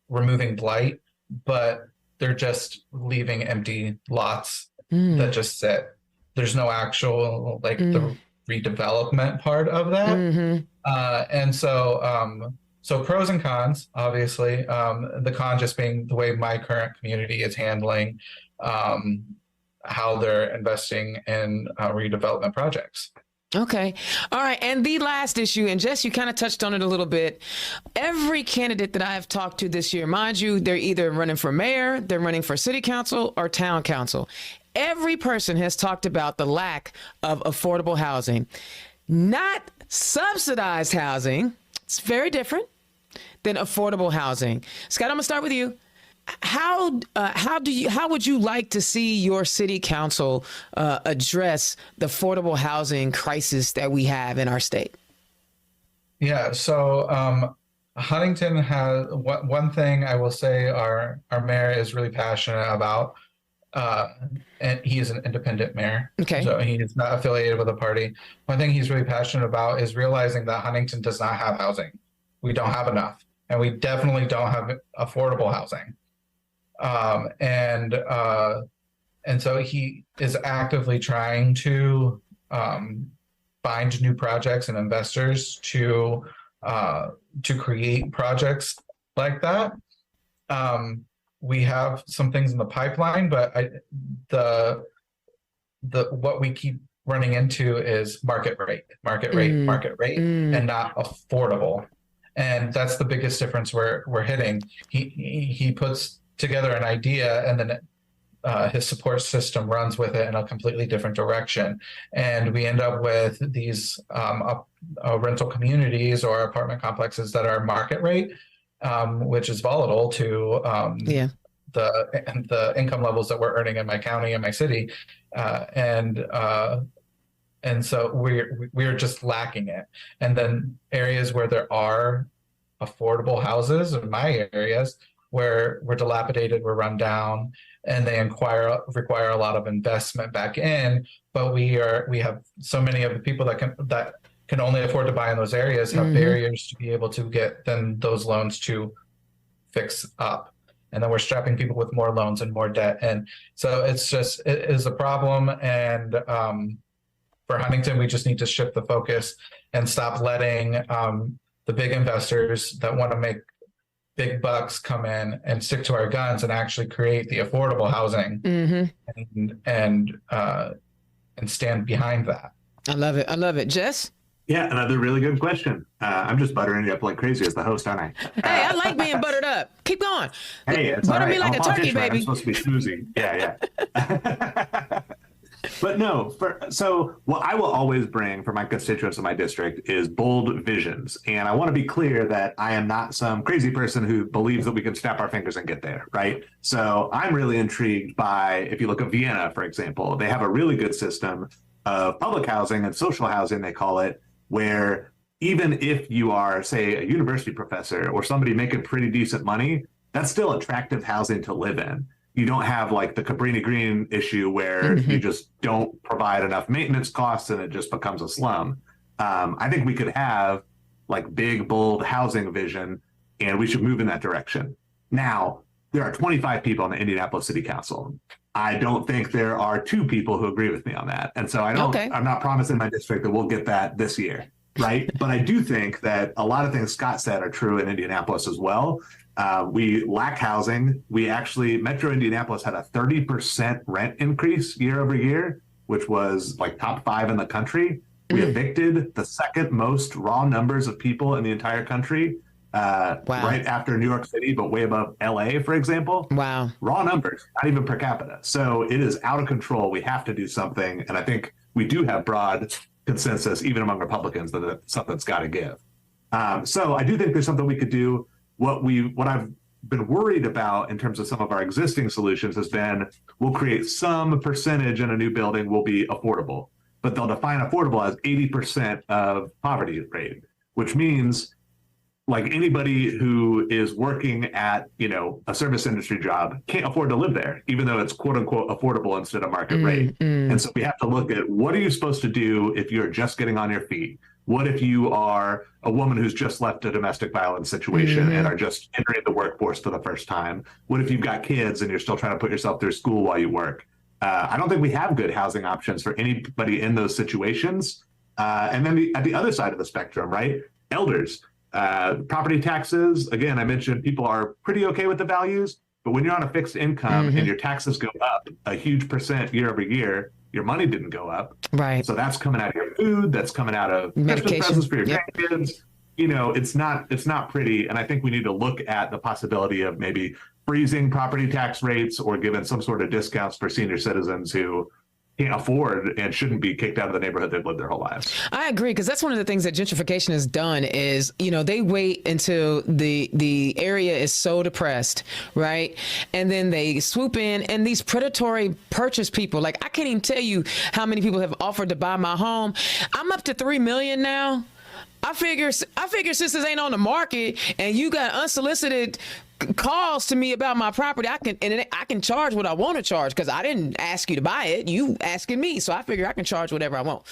removing blight, but they're just leaving empty lots that just sit. There's no actual the redevelopment part of that. And so pros and cons, obviously. The con just being the way my current community is handling how they're investing in redevelopment projects. Okay. All right. And the last issue, and Jess, you kind of touched on it a little bit. Every candidate that I have talked to this year, mind you, they're either running for mayor, they're running for city council or town council. Every person has talked about the lack of affordable housing, not subsidized housing. It's very different than affordable housing. Scott, I'm gonna start with you. How would you like to see your city council address the affordable housing crisis that we have in our state? Yeah, so Huntington has one thing I will say our mayor is really passionate about, and he is an independent mayor. Okay. So he is not affiliated with a party. One thing he's really passionate about is realizing that Huntington does not have housing. We don't have enough, and we definitely don't have affordable housing. And so he is actively trying to find new projects and investors to create projects like that. We have some things in the pipeline, but what we keep running into is market rate, and not affordable. And that's the biggest difference we're hitting. He puts together an idea, and then his support system runs with it in a completely different direction. And we end up with these rental communities or apartment complexes that are market rate, which is volatile to the income levels that we're earning in my county and my city. And so we're just lacking it. And then areas where there are affordable houses, in my areas, where we're dilapidated, we're run down, and they require a lot of investment back in. But we have so many of the people that can only afford to buy in those areas have barriers to be able to get then those loans to fix up. And then we're strapping people with more loans and more debt. And so it is a problem. And for Huntington, we just need to shift the focus and stop letting the big investors that want to make big bucks come in and stick to our guns and actually create the affordable housing and stand behind that. I love it. I love it. Jess? Yeah, another really good question. I'm just buttering it up like crazy as the host, aren't I? Hey, I like being buttered up. Keep going. Hey, it's butter all right. me like I'm a turkey, right? baby. I'm supposed to be schmoozing. Yeah. But no, so what I will always bring for my constituents in my district is bold visions. And I want to be clear that I am not some crazy person who believes that we can snap our fingers and get there, right? So I'm really intrigued by, if you look at Vienna, for example, they have a really good system of public housing and social housing, they call it, where even if you are, say, a university professor or somebody making pretty decent money, that's still attractive housing to live in. You don't have like the Cabrini Green issue where you just don't provide enough maintenance costs and it just becomes a slum. I think we could have like big, bold housing vision, and we should move in that direction. Now, there are 25 people on the Indianapolis City Council. I don't think there are 2 people who agree with me on that. And so I'm not promising my district that we'll get that this year, right? But I do think that a lot of things Scott said are true in Indianapolis as well. We lack housing. Metro Indianapolis had a 30% rent increase year over year, which was like top 5 in the country. We evicted the second most raw numbers of people in the entire country, right after New York City, but way above LA, for example. Wow. Raw numbers, not even per capita. So it is out of control. We have to do something. And I think we do have broad consensus, even among Republicans, that something's got to give. So I do think there's something we could do. What I've been worried about in terms of some of our existing solutions has been we'll create some percentage in a new building will be affordable, but they'll define affordable as 80% of poverty rate, which means like anybody who is working at, a service industry job can't afford to live there, even though it's quote unquote affordable instead of market rate. And so we have to look at what are you supposed to do if you're just getting on your feet? What if you are a woman who's just left a domestic violence situation and are just entering the workforce for the first time? What if you've got kids and you're still trying to put yourself through school while you work? I don't think we have good housing options for anybody in those situations. And then at the other side of the spectrum, right? Elders, property taxes. Again, I mentioned people are pretty okay with the values, but when you're on a fixed income and your taxes go up a huge percent year over year, your money didn't go up. Right. So that's coming out of your food. That's coming out of Christmas Medication. presents for your Yep. grandkids. You know, it's not pretty. And I think we need to look at the possibility of maybe freezing property tax rates or giving some sort of discounts for senior citizens who can't afford and shouldn't be kicked out of the neighborhood they've lived their whole lives. I agree, because that's one of the things that gentrification has done is, you know, they wait until the area is so depressed, right? And then they swoop in, and these predatory purchase people, like I can't even tell you how many people have offered to buy my home. I'm up to 3 million now. I figure since this ain't on the market and you got unsolicited calls to me about my property, I can charge what I want to charge, because I didn't ask you to buy it. You asking me, so I figure I can charge whatever I want.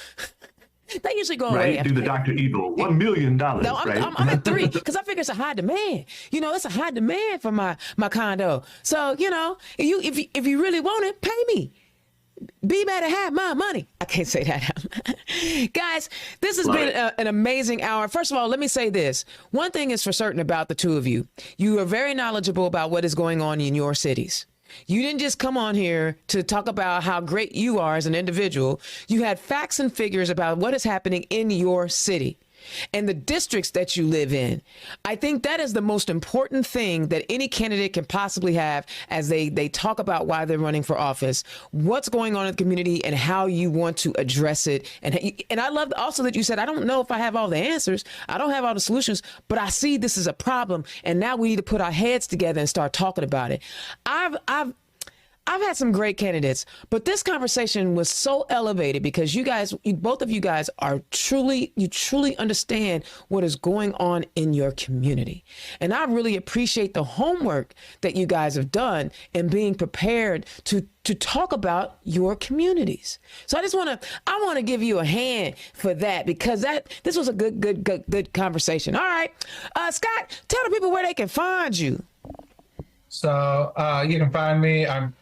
They usually go away. Right, do the Dr. Evil, $1 million. No, right? I'm at 3 because I figure it's a high demand. You know, it's a high demand for my condo. So, you know, if you really want it, pay me. Be better have my money. I can't say that. Guys, this has been an amazing hour. First of all, let me say this. One thing is for certain about the two of you. You are very knowledgeable about what is going on in your cities. You didn't just come on here to talk about how great you are as an individual. You had facts and figures about what is happening in your city and the districts that you live in. I think that is the most important thing that any candidate can possibly have as they talk about why they're running for office, what's going on in the community and how you want to address it. And I love also that you said, I don't know if I have all the answers. I don't have all the solutions, but I see this is a problem. And now we need to put our heads together and start talking about it. I've had some great candidates, but this conversation was so elevated because both of you guys truly understand what is going on in your community. And I really appreciate the homework that you guys have done and being prepared to talk about your communities. So I want to give you a hand for that, because this was a good conversation. All right. Scott, tell the people where they can find you. So you can find me. I'm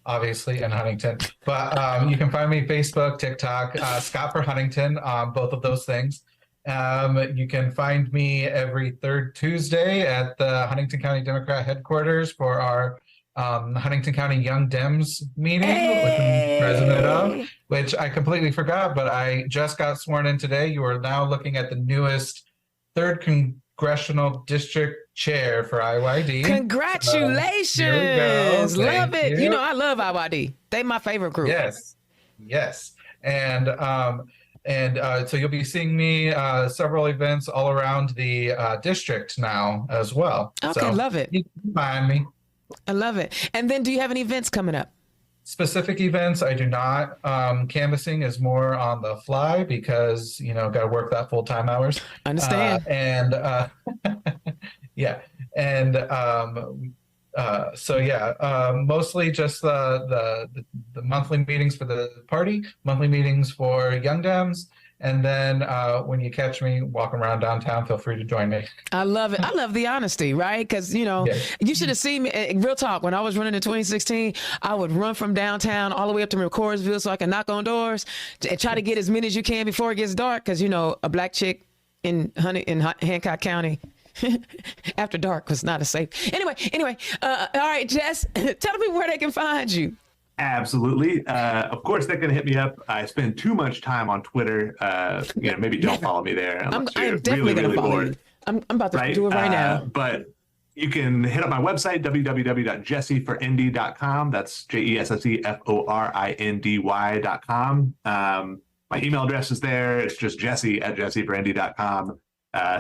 obviously in Huntington, but you can find me Facebook, TikTok, Scott for Huntington, both of those things. You can find me every third Tuesday at the Huntington County Democrat headquarters for our Huntington County Young Dems meeting, which I'm president of, which I completely forgot, but I just got sworn in today. You are now looking at the newest 3rd Congressional District Chair for IYD. Congratulations. Love it. You know, I love IYD. They my favorite group. Yes. And so you'll be seeing me several events all around the district now as well. Okay, so love it. You can find me. I love it. And then do you have any events coming up? Specific events, I do not. Canvassing is more on the fly because, you know, got to work that full-time hours. Understand. Mostly just the monthly meetings for the party, monthly meetings for Young Dems. And then when you catch me walking around downtown, feel free to join me. I love it. I love the honesty, right? Because, you know, You should have seen me, real talk, when I was running in 2016, I would run from downtown all the way up to McCordsville so I can knock on doors and try to get as many as you can before it gets dark. Because, you know, a black chick in Hancock County after dark was not a safe. Anyway, all right, Jess, tell the people where they can find you. Absolutely. Of course, they can hit me up. I spend too much time on Twitter. Maybe don't follow me there. I'm definitely going to follow you. I'm about to do it right now. But you can hit up my website, www.jesseforindy.com. That's JESSEFORINDY.com. My email address is there. It's just jesse@jesseforindy.com.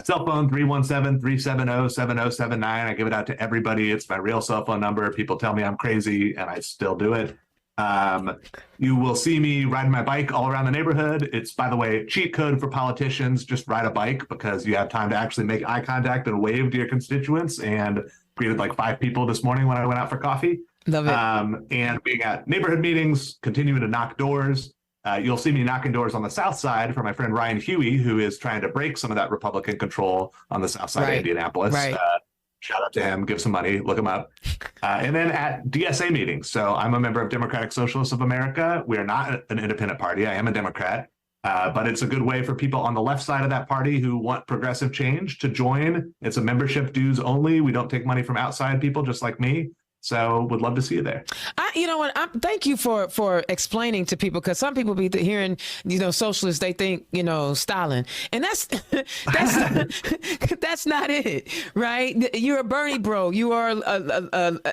Cell phone 317-370-7079. I give it out to everybody. It's my real cell phone number. People tell me I'm crazy and I still do it. You will see me riding my bike all around the neighborhood. It's, by the way, cheat code for politicians. Just ride a bike because you have time to actually make eye contact and wave to your constituents, and greeted like 5 people this morning when I went out for coffee. Love it. And being at neighborhood meetings, continuing to knock doors. You'll see me knocking doors on the south side for my friend Ryan Huey, who is trying to break some of that Republican control on the south side of Indianapolis. Right. Shout out to him, give some money, look him up. And then at DSA meetings. So I'm a member of Democratic Socialists of America. We are not an independent party. I am a Democrat. But it's a good way for people on the left side of that party who want progressive change to join. It's a membership dues only. We don't take money from outside people just like me. So would love to see you there. you know what? Thank you for explaining to people, because some people be hearing, socialists, they think, Stalin, and that's that's not it, right? You're a Bernie bro. You are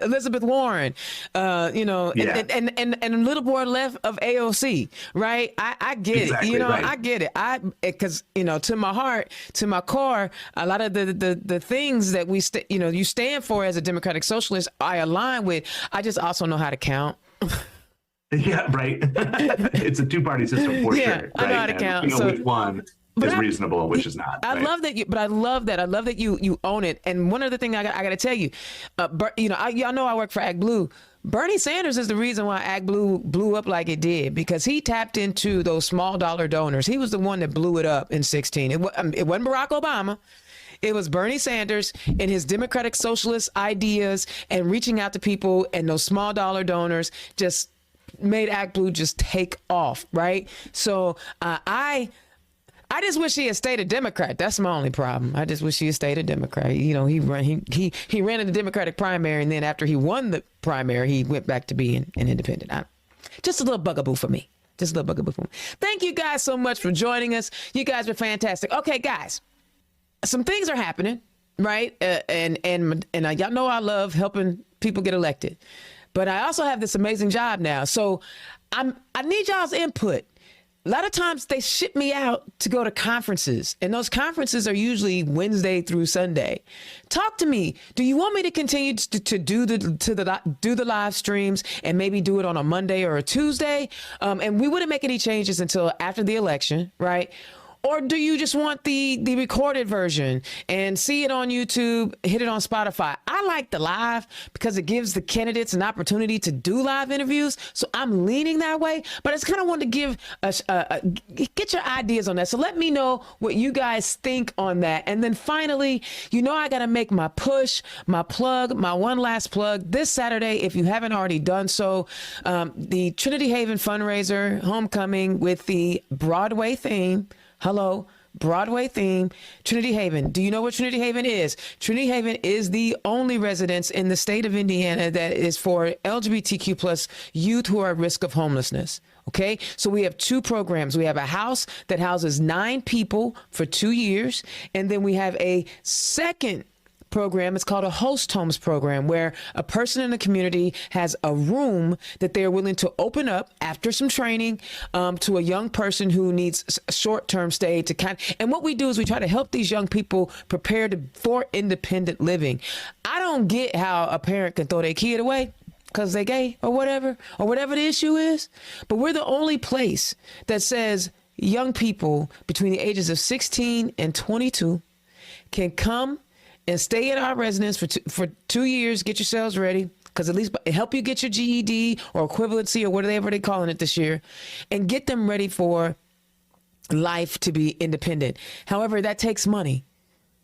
Elizabeth Warren, and a little boy left of AOC, right? I get exactly, it. right. I get it. Because to my heart, to my core, a lot of the things that you stand for as a democratic socialist, I align with. I just also know how to count. Yeah, right. It's a two-party system for sure. Right? I know how to count. You know which one is reasonable and which is not. I love that I love that you own it. And one other thing I got to tell you, y'all know I work for Act Blue. Bernie Sanders is the reason why Act Blue blew up like it did, because he tapped into those small dollar donors. He was the one that blew it up in 2016. It wasn't Barack Obama. It was Bernie Sanders and his democratic socialist ideas and reaching out to people, and those small dollar donors just made Act Blue just take off, right? So I just wish he had stayed a Democrat. That's my only problem. I just wish he had stayed a Democrat. He ran in the Democratic primary, and then after he won the primary, he went back to being an independent. Just a little bugaboo for me. Thank you guys so much for joining us. You guys were fantastic. Okay, guys. Some things are happening, right? And y'all know I love helping people get elected, but I also have this amazing job now. So I need y'all's input. A lot of times they ship me out to go to conferences, and those conferences are usually Wednesday through Sunday. Talk to me. Do you want me to continue to do the live streams and maybe do it on a Monday or a Tuesday? And we wouldn't make any changes until after the election, right? Or do you just want the recorded version and see it on YouTube, hit it on Spotify? I like the live because it gives the candidates an opportunity to do live interviews. So I'm leaning that way, but I just kind of want to give get your ideas on that. So let me know what you guys think on that. And then finally, I got to make my push, my plug, my one last plug this Saturday. If you haven't already done so, the Trinity Haven fundraiser homecoming with the Broadway theme. Hello, Broadway theme, Trinity Haven. Do you know what Trinity Haven is? Trinity Haven is the only residence in the state of Indiana that is for LGBTQ plus youth who are at risk of homelessness. Okay, so we have two programs. We have a house that houses 9 people for 2 years, and then we have a second program. It's called a host homes program, where a person in the community has a room that they're willing to open up after some training to a young person who needs a short-term stay and what we do is we try to help these young people prepare for independent living. I don't get how a parent can throw their kid away because they're gay or whatever the issue is, but we're the only place that says young people between the ages of 16 and 22 can come and stay in our residence for 2 years, get yourselves ready, because at least help you get your GED or equivalency or whatever they're calling it this year, and get them ready for life to be independent. However, that takes money.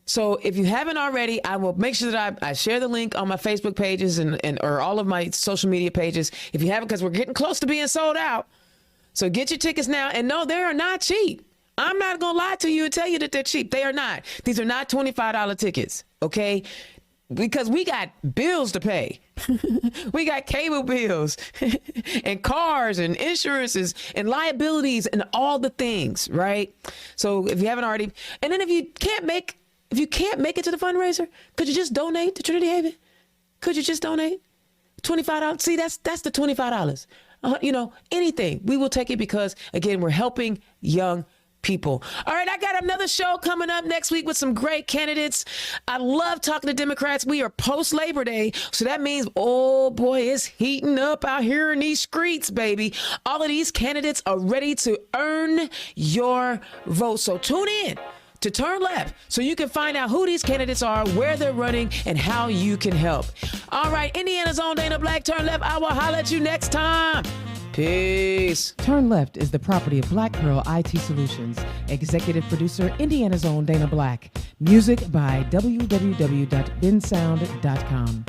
So if you haven't already, I will make sure that I share the link on my Facebook pages or all of my social media pages. If you haven't, because we're getting close to being sold out. So get your tickets now. And no, they are not cheap. I'm not going to lie to you and tell you that they're cheap. They are not. These are not $25 tickets, okay? Because we got bills to pay. We got cable bills and cars and insurances and liabilities and all the things, right? So if you haven't already, and then if you can't make it to the fundraiser, could you just donate to Trinity Haven? Could you just donate $25? See, that's the $25. Anything. We will take it because, again, we're helping young people. All right, I got another show coming up next week with some great candidates. I love talking to Democrats. We are post Labor Day, so that means, oh boy, it's heating up out here in these streets, baby. All of these candidates are ready to earn your vote. So tune in to Turn Left so you can find out who these candidates are, where they're running, and how you can help. All right, Indiana's own Dana Black, Turn Left. I will holler at you next time. Peace. Turn Left is the property of Black Pearl IT Solutions. Executive producer, Indiana's own Dana Black. Music by www.bensound.com.